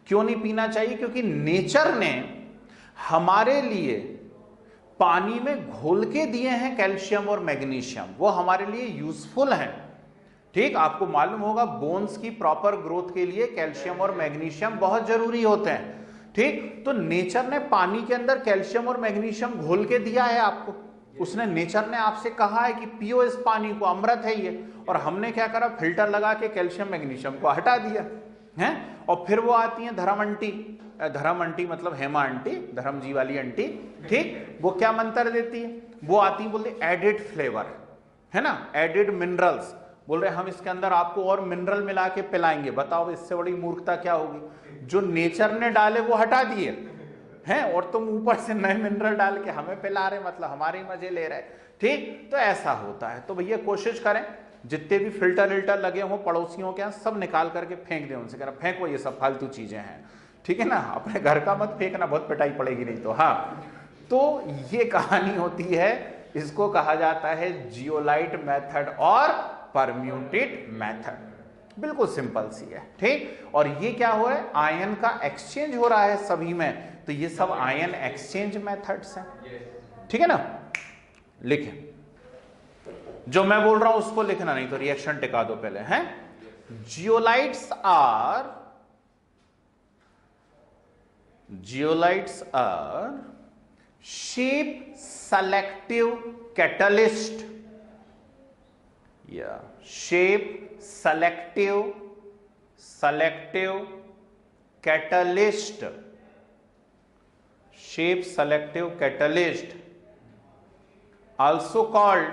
क्यों नहीं पीना चाहिए? क्योंकि नेचर ने हमारे लिए पानी में घोल के दिए हैं कैल्शियम और मैग्नीशियम, वो हमारे लिए यूजफुल हैं। ठीक, आपको मालूम होगा बोन्स की प्रॉपर ग्रोथ के लिए कैल्शियम और मैग्नीशियम बहुत जरूरी होते हैं। ठीक, तो नेचर ने पानी के अंदर कैल्शियम और मैग्नीशियम घोल के दिया है आपको। उसने, नेचर ने आपसे कहा है कि पियो इस पानी को, अमृत है ये, और हमने क्या करा? फिल्टर लगा के कैल्शियम मैग्नीशियम को हटा दिया है। और फिर वो आती है धर्म आंटी, धर्म आंटी मतलब हेमा आंटी, धर्म जी वाली आंटी। ठीक, वो क्या मंत्र देती है? वो आती बोलते एडिड फ्लेवर, है ना, एडिड मिनरल्स, बोल रहे हम इसके अंदर आपको और मिनरल मिला के पिलाएंगे। बताओ इससे बड़ी मूर्खता क्या होगी? जो नेचर ने डाले वो हटा दिए हैं, और तुम ऊपर से नए मिनरल डाल के हमें पिला रहे, मतलब हमारे ही मजे ले रहे। ठीक, तो ऐसा होता है। तो भैया कोशिश करें जितने भी फिल्टर विल्टर लगे हों पड़ोसियों के यहाँ, सब निकाल करके फेंक दें। उनसे कह रहा फेंको, ये सब फालतू चीजें हैं। ठीक है ना, अपने घर का मत फेंकना, बहुत पिटाई पड़ेगी नहीं तो। हाँ, तो ये कहानी होती है, इसको कहा जाता है जियोलाइट मेथड और परम्यूटेट मेथड। बिल्कुल सिंपल सी है। ठीक, और ये क्या हुआ है? आयन का एक्सचेंज हो रहा है सभी में, तो ये सब आयन एक्सचेंज मेथड्स हैं। ठीक है ना, लिखें, जो मैं बोल रहा हूं उसको लिखना, नहीं तो रिएक्शन टिका दो पहले। हैं, zeolites are shape selective catalyst, या shape selective catalyst, shape selective catalyst, also called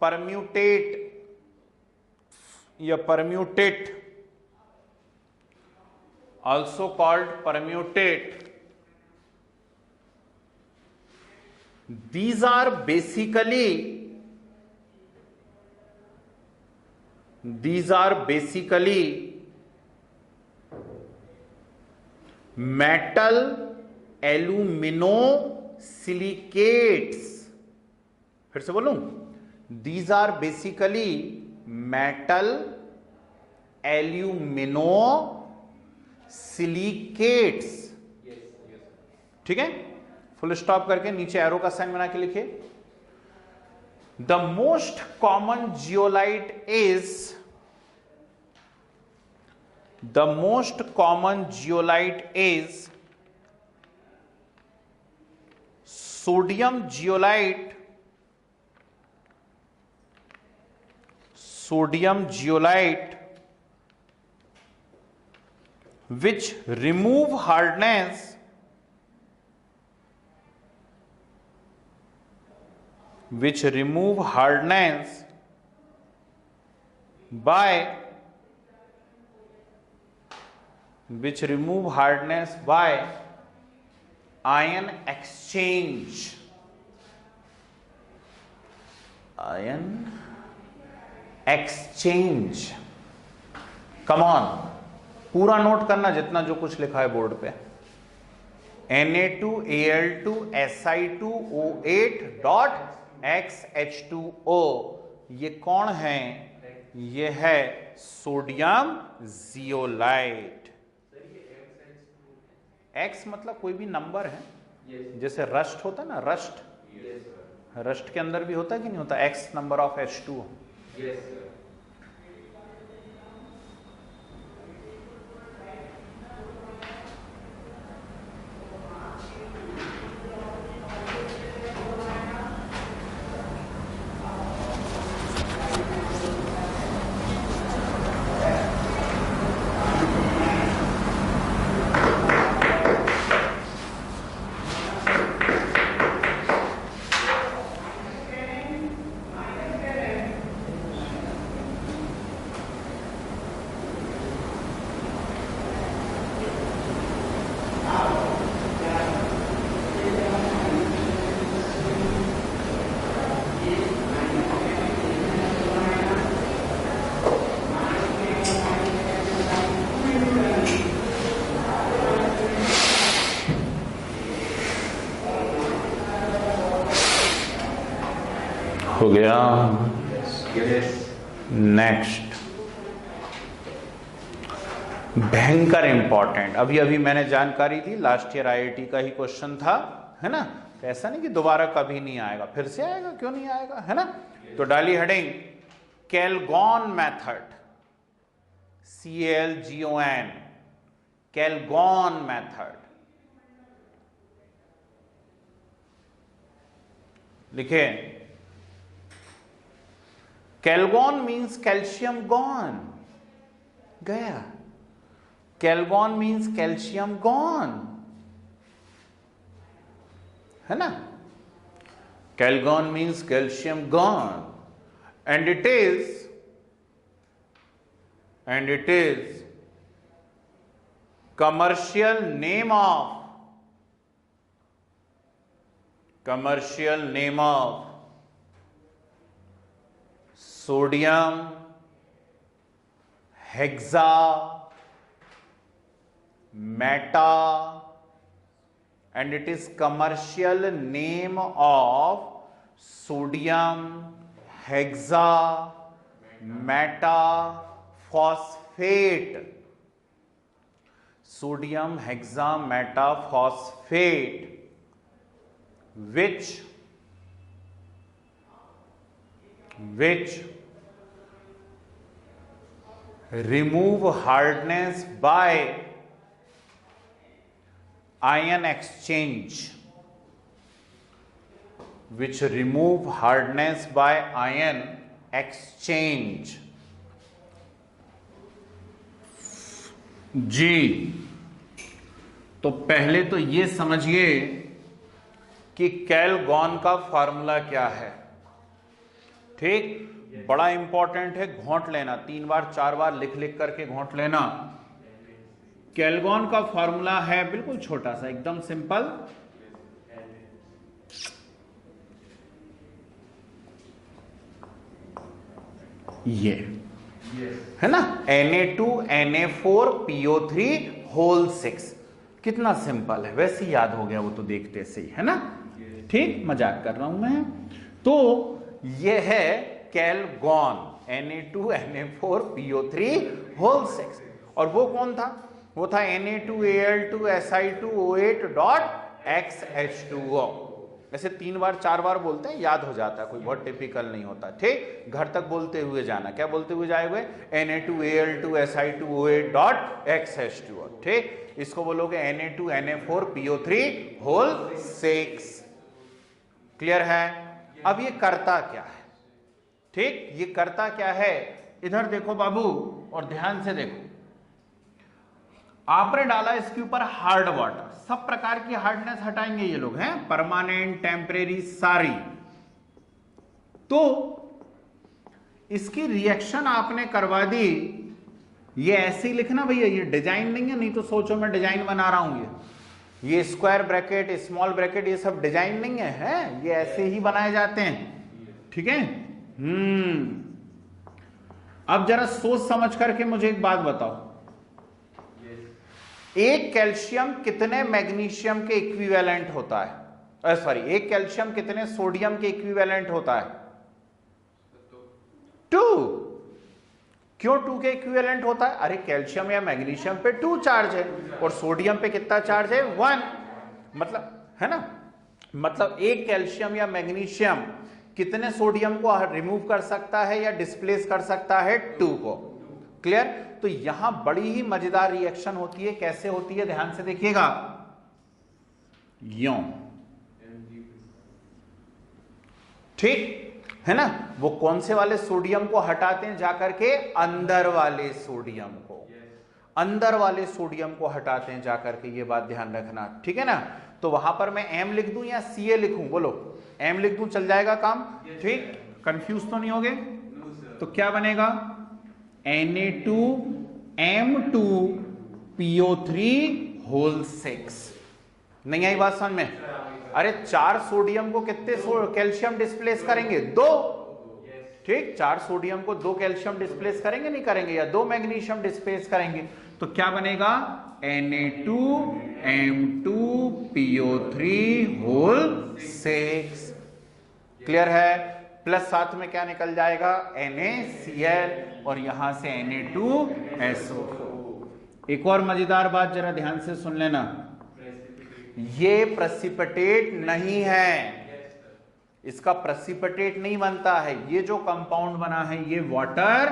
permutate या permutate, also called permutate. These are basically metal aluminosilicates. फिर से बोलूं, these are basically metal aluminosilicates. ठीक है, फुल स्टॉप करके नीचे एरो का साइन बना के लिखिए। The most common zeolite is sodium zeolite which remove hardness by ion exchange. Come on, पूरा नोट करना जितना जो कुछ लिखा है बोर्ड पे। Na2Al2Si2O8.XH2O, ये कौन है? ये है सोडियम जियोलाइट। X मतलब कोई भी नंबर है, जैसे रस्ट होता है ना, रस्ट के अंदर भी होता है कि नहीं होता? X number of H2O। हो गया। Yes. नेक्स्ट, भयंकर इंपॉर्टेंट, अभी अभी मैंने जानकारी दी, लास्ट ईयर आईआईटी का ही क्वेश्चन था, है ना। तो ऐसा नहीं कि दोबारा कभी नहीं आएगा, फिर से आएगा, क्यों नहीं आएगा, है ना। तो डाली हेडिंग कैलगॉन मेथड, CALGON, कैलगॉन मेथड लिखे। कैलगॉन मीन्स कैल्शियम गॉन, गया। कैलगॉन मीन्स कैल्शियम गॉन, है ना। Calgon means calcium gone and it is commercial name of sodium hexa meta, and it is commercial name of sodium hexa metaphosphate, sodium hexa metaphosphate, which remove hardness by ion exchange, which remove hardness by ion exchange। जी, तो पहले तो ये समझिए कि कैलगॉन का formula क्या है, ठीक। बड़ा इंपॉर्टेंट है, घोंट लेना, 3 बार 4 बार लिख लिख करके घोंट लेना। कैलगॉन का फॉर्मूला है बिल्कुल छोटा सा, एकदम सिंपल, ये है ना, Na2Na4PO3 होल 6। कितना सिंपल है, वैसे ही याद हो गया वो तो देखते से ही, है ना। ठीक, मजाक कर रहा हूं मैं। तो ये है कैलगॉन, Na2Na4PO3 होल 6। और वो कौन था, वो था Na2Al2Si2O8.XH2O। ऐसे 3 बार 4 बार बोलते हैं, याद हो जाता है, कोई बहुत टिपिकल नहीं होता, ठीक। घर तक बोलते हुए जाना, क्या बोलते हुए जाएंगे, Na2Al2Si2O8.XH2O, ठीक। इसको बोलोगे Na2Na4PO3 होल 6। क्लियर है। अब ये करता क्या है, ठीक, ये करता क्या है, इधर देखो बाबू और ध्यान से देखो। आपने डाला इसके ऊपर हार्ड वाटर, सब प्रकार की हार्डनेस हटाएंगे ये लोग, हैं, परमानेंट, टेम्परेरी, सारी। तो इसकी रिएक्शन आपने करवा दी, ये ऐसे ही लिखना भैया, ये डिजाइन नहीं है, नहीं तो सोचो मैं डिजाइन बना रहा हूं। ये स्क्वायर ब्रैकेट, स्मॉल ब्रैकेट, ये सब डिजाइन नहीं है, हैं? ये ऐसे ही बनाए जाते हैं, ठीक है। अब जरा सोच समझ करके मुझे एक बात बताओ, एक कैल्शियम कितने मैग्नीशियम के इक्विवेलेंट होता है, सॉरी, एक कैल्शियम कितने सोडियम के इक्विवेलेंट होता है, 2। क्यों 2 के इक्विवेलेंट होता है, अरे कैल्शियम या मैग्नीशियम पे 2 चार्ज है और सोडियम पे कितना चार्ज है, 1, मतलब, है ना, मतलब एक कैल्शियम या मैग्नीशियम कितने सोडियम को रिमूव कर सकता है या डिस्प्लेस कर सकता है, 2 को। क्लियर। तो यहां बड़ी ही मजेदार रिएक्शन होती है, कैसे होती है, ध्यान से देखिएगा। यूं, ठीक है ना, वो कौन से वाले सोडियम को हटाते हैं, जाकर के अंदर वाले सोडियम को, अंदर वाले सोडियम को हटाते हैं जाकर के, ये बात ध्यान रखना, ठीक है ना। तो वहां पर मैं M लिख दूं या Ca लिखूं, बोलो, M लिख दूं, चल जाएगा काम, ठीक, कंफ्यूज तो नहीं होगे। तो क्या बनेगा, Na2M2PO3 होल 6। नहीं आई बात समझ में, अरे 4 सोडियम को कितने कैल्शियम डिस्प्लेस करेंगे, 2, ठीक, 4 सोडियम को 2 कैल्शियम डिस्प्लेस करेंगे, नहीं करेंगे, या 2 मैग्नीशियम डिस्प्लेस करेंगे। तो क्या बनेगा, Na2M2PO3 होल 6। क्लियर है। प्लस साथ में क्या निकल जाएगा, NaCl, और यहां से Na2SO4। एक और मजेदार बात जरा ध्यान से सुन लेना, ये प्रेसिपिटेट नहीं है, इसका प्रेसिपिटेट नहीं बनता है, ये जो कंपाउंड बना है ये वाटर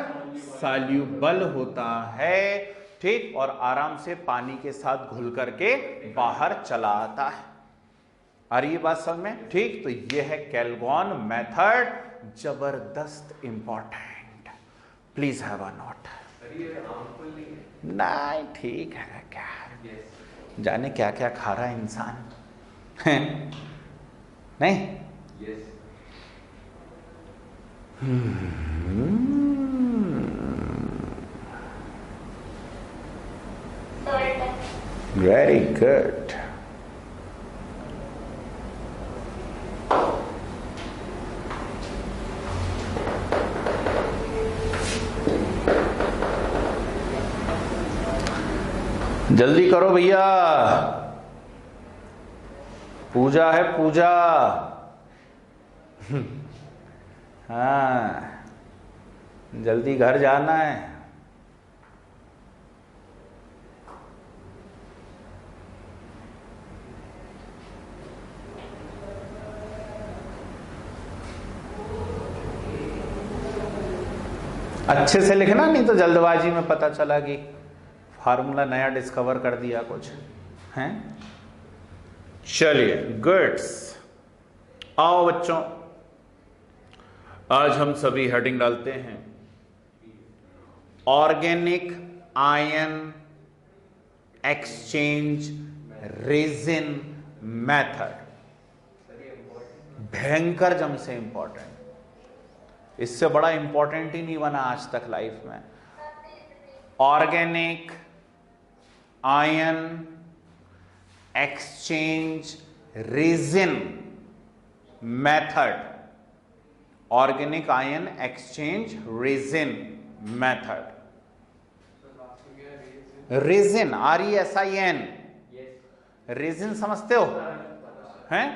सॉल्यूबल होता है, ठीक, और आराम से पानी के साथ घुल करके बाहर चला आता है। आ रही है बात समझ में, ठीक। तो ये है कैलगॉन मेथड, जबरदस्त important, please have a note. नहीं ठीक है, क्या जाने क्या क्या खा रहा है इंसान है? नहीं वेरी गुड। जल्दी करो भैया, पूजा है पूजा। हाँ जल्दी घर जाना है। अच्छे से लिखना, नहीं तो जल्दबाजी में पता चला कि फार्मूला नया डिस्कवर कर दिया कुछ हैं। चलिए गुड्स, आओ बच्चों, आज हम सभी हेडिंग डालते हैं organic ion exchange resin method. भयंकर जम से इंपॉर्टेंट, इससे बड़ा इंपॉर्टेंट ही नहीं बना आज तक लाइफ में। Organic ion exchange resin method, organic ion exchange resin method. Resin RESIN, resin समझते हो हैं?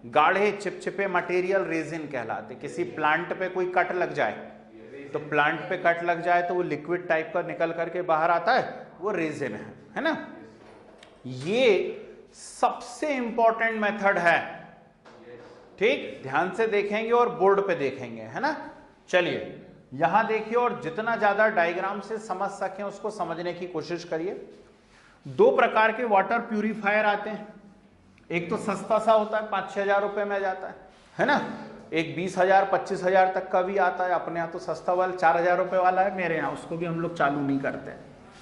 गाढ़े चिपचिपे मटेरियल रेजिन कहलाते। किसी प्लांट पे कोई कट लग जाए तो प्लांट पे कट लग जाए तो वो लिक्विड टाइप का निकल करके बाहर आता है, वो रेजिन है ना। ये सबसे इंपॉर्टेंट मेथड है, ठीक, ध्यान से देखेंगे और बोर्ड पे देखेंगे, है ना। चलिए यहां देखिए और जितना ज्यादा डायग्राम से समझ सकें उसको समझने की कोशिश करिए। दो प्रकार के वाटर प्यूरिफायर आते हैं, एक तो सस्ता सा होता है 5-6 हजार रुपए में जाता है ना। एक 20,000 25,000 तक का भी आता है। अपने यहाँ तो सस्ता वाला 4,000 रुपए वाला है मेरे यहाँ, उसको भी हम लोग चालू नहीं करते हैं,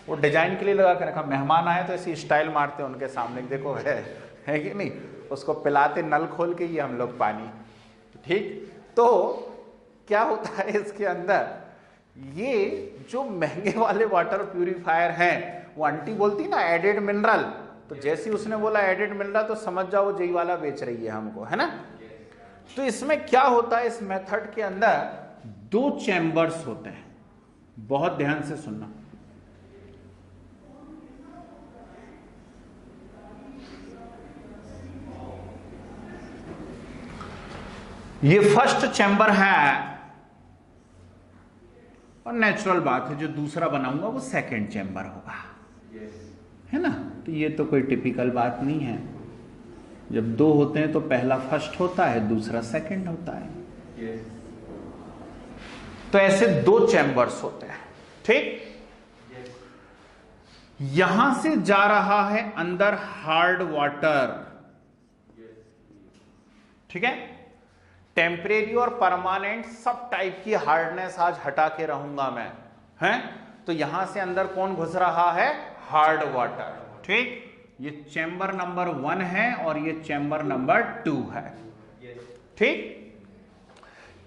वो डिजाइन के लिए लगा के रखा। मेहमान आए तो ऐसी स्टाइल मारते हैं उनके सामने, देखो है कि नहीं, उसको पिलाते नल खोल के ही हम लोग पानी, ठीक। तो क्या होता है इसके अंदर, ये जो महंगे वाले वाटर प्यूरिफायर हैं, वो आंटी बोलती ना एडेड मिनरल, तो जैसे ही उसने बोला एडेड मिनरल तो समझ जाओ वो जई वाला बेच रही है हमको, है ना। तो इसमें क्या होता है, इस मेथड के अंदर 2 चैम्बर्स होते हैं, बहुत ध्यान से सुनना। ये फर्स्ट चैम्बर है और नेचुरल बात है जो दूसरा बनाऊंगा वो सेकंड चैम्बर होगा, है ना। तो ये तो कोई टिपिकल बात नहीं है। जब 2 होते हैं तो पहला फर्स्ट होता है, दूसरा सेकंड होता है। तो ऐसे 2 चैम्बर्स होते हैं, ठीक। यहां से जा रहा है अंदर हार्ड वाटर, ठीक है। टेम्परेरी और परमानेंट सब टाइप की हार्डनेस आज हटा के रहूंगा मैं, हैं। तो यहां से अंदर कौन घुस रहा है, हार्ड वाटर, ठीक। ये चैम्बर नंबर 1 है और ये चैम्बर नंबर 2 है, ठीक।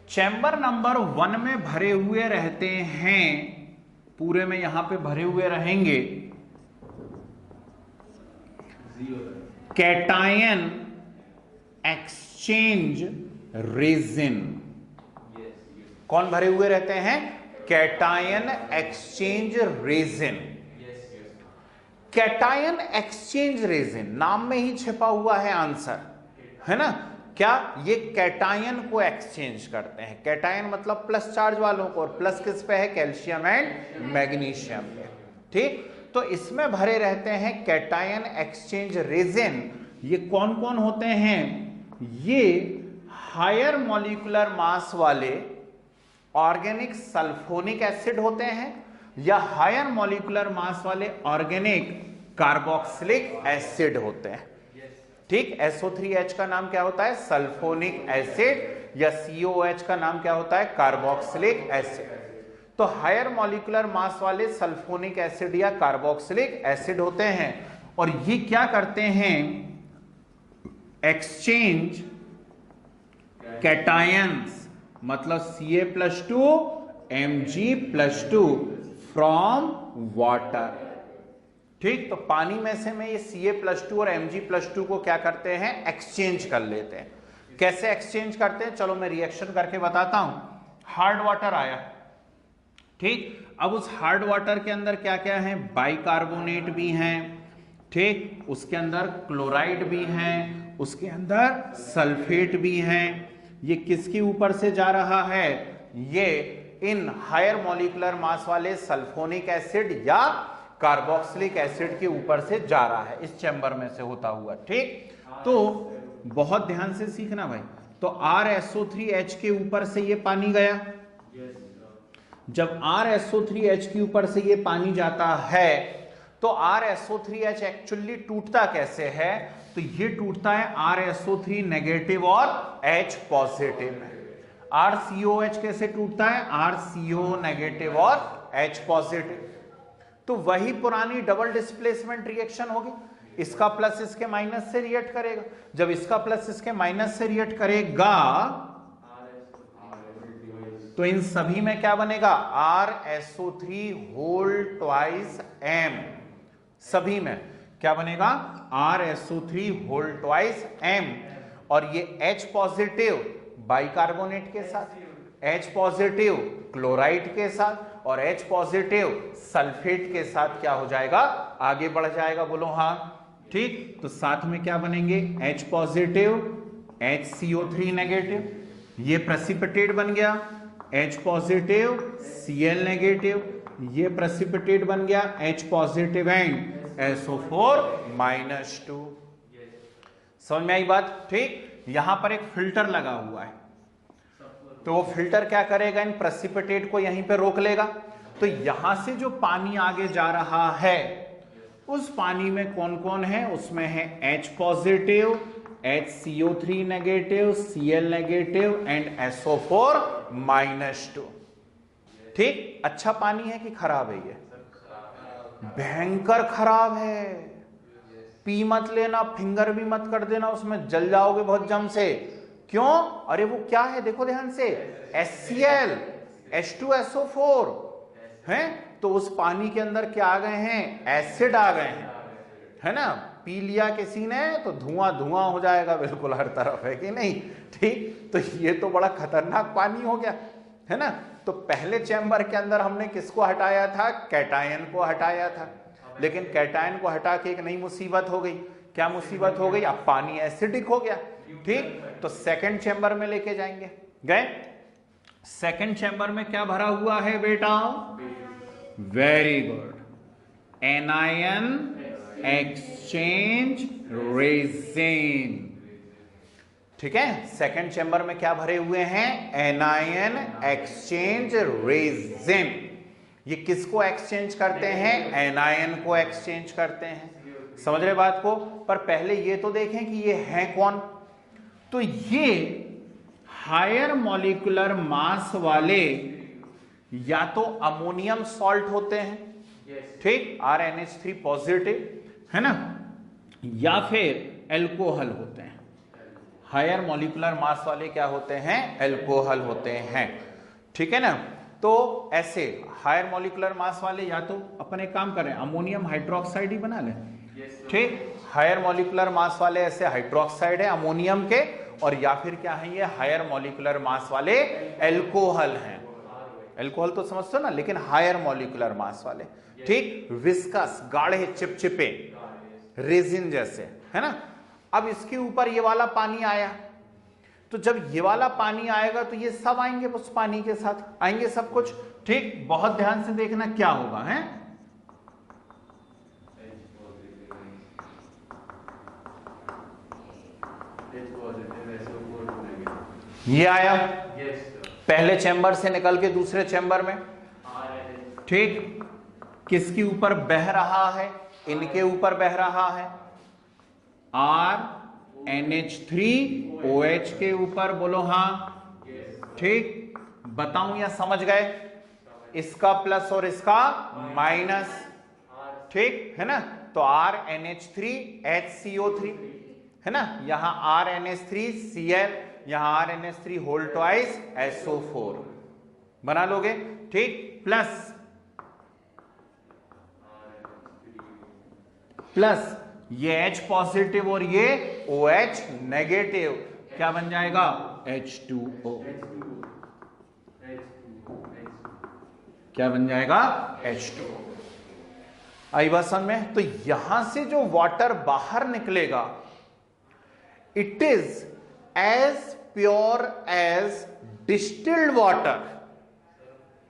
चैम्बर नंबर 1 में भरे हुए रहते हैं, पूरे में यहां पे भरे हुए रहेंगे कैटायन एक्सचेंज रेजिन। कौन भरे हुए रहते हैं, cation exchange resin. Cation exchange resin, नाम में ही छिपा हुआ है आंसर, है ना। क्या ये कैटायन को एक्सचेंज करते हैं। कैटायन मतलब प्लस चार्ज वालों को, और प्लस किस पे है, कैल्शियम एंड मैग्नीशियम पे। ठीक, तो इसमें भरे रहते हैं कैटायन एक्सचेंज रेजिन। ये कौन कौन होते हैं, ये हायर मॉलिक्यूलर मास वाले ऑर्गेनिक सल्फोनिक एसिड होते हैं, या हायर मॉलिक्यूलर मास वाले ऑर्गेनिक कार्बोक्सिलिक एसिड होते हैं। ठीक, SO3H का नाम क्या होता है, सल्फोनिक एसिड, या COH का नाम क्या होता है, कार्बोक्सिलिक एसिड। तो हायर मॉलिक्यूलर मास वाले सल्फोनिक एसिड या कार्बोक्सिलिक एसिड होते हैं, और ये क्या करते हैं, एक्सचेंज कैटायंस, मतलब Ca+2 Mg+2 फ्रॉम वाटर। ठीक, तो पानी में से में ये Ca+2 और Mg+2 को क्या करते हैं, एक्सचेंज कर लेते हैं। कैसे एक्सचेंज करते हैं, चलो मैं रिएक्शन करके बताता हूं। हार्ड वाटर आया, ठीक, अब उस हार्ड वाटर के अंदर क्या क्या है, बाइकार्बोनेट भी हैं, ठीक, उसके अंदर क्लोराइड भी हैं, उसके अंदर सल्फेट भी हैं। ये किसके ऊपर से जा रहा है, ये इन हायर मॉलिक्यूलर मास वाले सल्फोनिक एसिड या कार्बोक्सिलिक एसिड के ऊपर से जा रहा है, इस चैम्बर में से होता हुआ। ठीक, तो बहुत ध्यान से सीखना भाई। तो RSO3H के ऊपर से ये पानी गया, जब RSO3H के ऊपर से ये पानी जाता है तो RSO3H एक्चुअली टूटता कैसे है, तो ये टूटता है RSO3 नेगेटिव और H पॉजिटिव में। RCOH कैसे टूटता है, RCO नेगेटिव और H पॉजिटिव। तो वही पुरानी डबल डिस्प्लेसमेंट रिएक्शन होगी, इसका प्लस इसके माइनस से रिएक्ट करेगा। जब इसका प्लस इसके माइनस से रिएक्ट करेगा तो इन सभी में क्या बनेगा, RSO3 होल ट्वाइस M। सभी में क्या बनेगा, RSO3 होल ट्वाइस M। और ये H पॉजिटिव बाइकार्बोनेट के साथ, H पॉजिटिव क्लोराइड के साथ, और H पॉजिटिव सल्फेट के साथ क्या हो जाएगा, आगे बढ़ जाएगा। बोलो हाँ। ठीक, तो साथ में क्या बनेंगे, H पॉजिटिव HCO3 नेगेटिव, ये प्रेसिपिटेट बन गया, H पॉजिटिव Cl नेगेटिव, ये प्रेसिपिटेट बन गया H पॉजिटिव एंड SO4-2। समझ में आई बात। ठीक, यहां पर एक फिल्टर लगा हुआ है, तो वो फिल्टर क्या करेगा, इन प्रेसिपिटेट को यहीं पे रोक लेगा। तो यहां से जो पानी आगे जा रहा है उस पानी में कौन कौन है, उसमें है H positive HCO3 negative Cl negative and SO4-2। ठीक, अच्छा पानी है कि खराब है, ये भयंकर खराब है, पी मत लेना, फिंगर भी मत कर देना, उसमें जल जाओगे बहुत जम से। क्यों, अरे वो क्या है, देखो ध्यान से, HCl H2SO4 है, तो उस पानी के अंदर क्या आ गए हैं, एसिड आ गए हैं, है ना। पी लिया किसी ने तो धुआं धुआं हो जाएगा बिल्कुल हर तरफ, है कि नहीं। ठीक, तो ये तो बड़ा खतरनाक पानी हो गया, है ना। तो पहले चैम्बर के अंदर हमने किसको हटाया था, कैटायन को हटाया था, लेकिन कैटायन को हटा के एक नई मुसीबत हो गई। क्या मुसीबत हो गई, अब पानी एसिडिक हो गया। ठीक, तो सेकंड चैम्बर में लेके जाएंगे, गए। सेकंड चैम्बर में क्या भरा हुआ है बेटा, very good, anion exchange resin. ठीक है, सेकंड चैम्बर में क्या भरे हुए हैं, एनायन एक्सचेंज रेजिन। ये किसको एक्सचेंज करते हैं, एनायन को एक्सचेंज करते हैं। समझ रहे बात को। पर पहले ये तो देखें कि ये है कौन, तो ये हायर मॉलिक्यूलर मास वाले या तो अमोनियम सॉल्ट होते हैं, ठीक, RNH3 पॉजिटिव, है ना, या फिर एल्कोहल होते हैं। हायर मॉलिक्यूलर मास वाले क्या होते हैं, एल्कोहल होते हैं। ठीक है ना। तो ऐसे हायर मॉलिक्यूलर मास वाले या तो अपन एक काम करें, अमोनियम हाइड्रोक्साइड ही बना लें। ठीक, हायर मॉलिक्यूलर मास वाले ऐसे हाइड्रोक्साइड है अमोनियम के, और या फिर क्या है, ये हायर मॉलिक्यूलर मास वाले एल्कोहल हैं। एल्कोहल तो समझते हो ना, लेकिन हायर मॉलिक्यूलर मास वाले। ठीक, विस्कस गाढ़े चिपचिपे रेजिन जैसे, है ना। अब इसके ऊपर ये वाला पानी आया, तो जब ये वाला पानी आएगा तो ये सब आएंगे उस पानी के साथ, आएंगे सब कुछ। ठीक, बहुत ध्यान से देखना क्या होगा है। ये आया पहले चैम्बर से निकल के दूसरे चैम्बर में। ठीक, किसके ऊपर बह रहा है? इनके ऊपर बह रहा है, RNH3OH के ऊपर। बोलो हाँ। ठीक, बताऊं या समझ गए? इसका प्लस और इसका माइनस। ठीक है ना, तो RNH3HCO3 है ना, यहां RNH3Cl, यहां RNH3 होल ट्वाइस SO4 बना लोगे। ठीक, प्लस ये H पॉजिटिव और ये OH नेगेटिव, क्या बन जाएगा? H2O। क्या बन जाएगा? H2O। आई बात समझ में? तो यहां से जो वाटर बाहर निकलेगा, it is as pure as distilled water.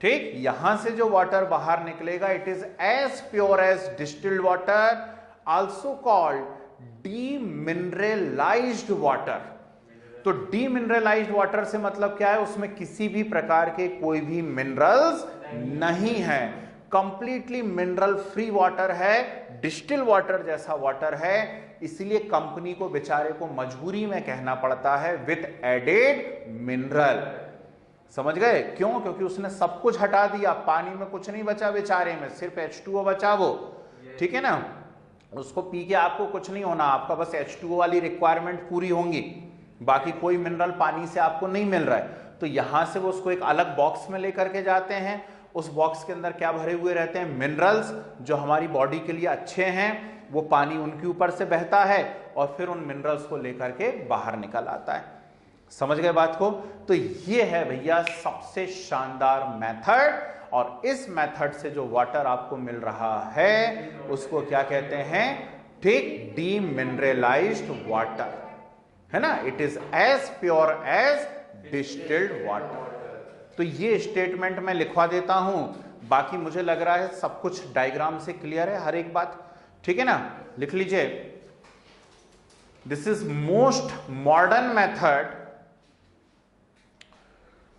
ठीक, यहां से जो वाटर बाहर निकलेगा, it is as pure as distilled water, also called demineralized water. तो डीमिनरलाइज्ड वाटर से मतलब क्या है? उसमें किसी भी प्रकार के कोई भी मिनरल्स नहीं है, कंप्लीटली मिनरल फ्री वाटर है, डिस्टिल वाटर जैसा वाटर है। इसलिए कंपनी को बेचारे को मजबूरी में कहना पड़ता है विथ एडेड मिनरल। समझ गए क्यों? क्योंकि उसने सब कुछ हटा दिया, पानी में कुछ नहीं बचा बेचारे में, सिर्फ H2O बचा वो। ठीक है ना, उसको पी के आपको कुछ नहीं होना, आपका बस H2O वाली रिक्वायरमेंट पूरी होंगी, बाकी कोई मिनरल पानी से आपको नहीं मिल रहा है। तो यहां से वो उसको एक अलग बॉक्स में लेकर के जाते हैं। उस बॉक्स के अंदर क्या भरे हुए रहते हैं? मिनरल्स, जो हमारी बॉडी के लिए अच्छे हैं। वो पानी उनके ऊपर से बहता है और फिर उन मिनरल्स को लेकर के बाहर निकल आता है। समझ गए बात को? तो ये है भैया सबसे शानदार मेथड, और इस मेथड से जो वाटर आपको मिल रहा है उसको क्या कहते हैं? ठीक, डीमिनरलाइज्ड वाटर है ना, it is as pure as distilled water. तो ये स्टेटमेंट मैं लिखवा देता हूं, बाकी मुझे लग रहा है सब कुछ डायग्राम से क्लियर है, हर एक बात। ठीक है ना, लिख लीजिए। This is most modern method,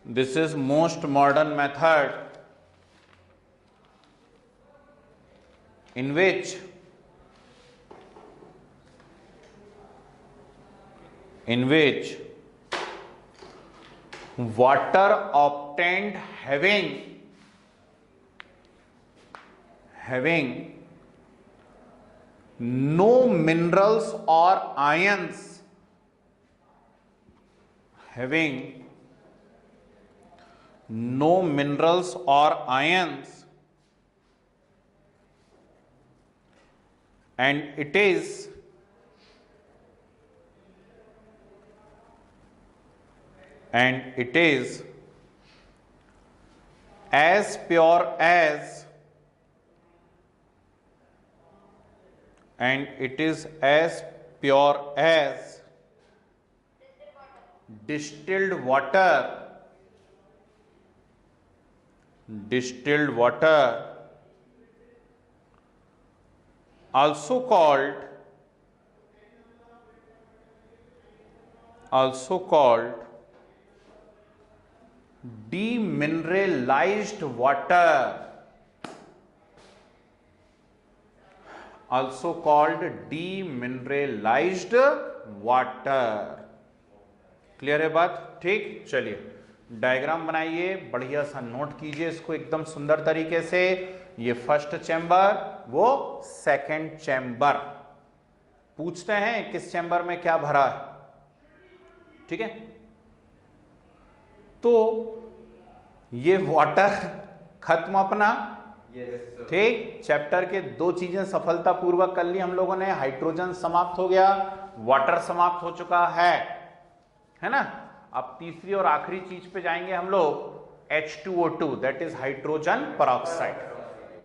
this is most modern method in which water obtained having no minerals or ions, having no minerals or ions, and it is as pure as distilled water, also called demineralized water, also called demineralized water। Clear है बात? ठीक, चलिए diagram बनाइए, बढ़िया सा note कीजिए इसको एकदम सुंदर तरीके से। ये फर्स्ट चैम्बर, वो सेकंड चैम्बर। पूछते हैं किस चैम्बर में क्या भरा है। ठीक है, तो ये वाटर खत्म अपना। ठीक, चैप्टर के दो चीजें सफलतापूर्वक कर ली हम लोगों ने। हाइड्रोजन समाप्त हो गया, वाटर समाप्त हो चुका है ना। अब तीसरी और आखिरी चीज पे जाएंगे हम लोग, H2O2, that is hydrogen peroxide.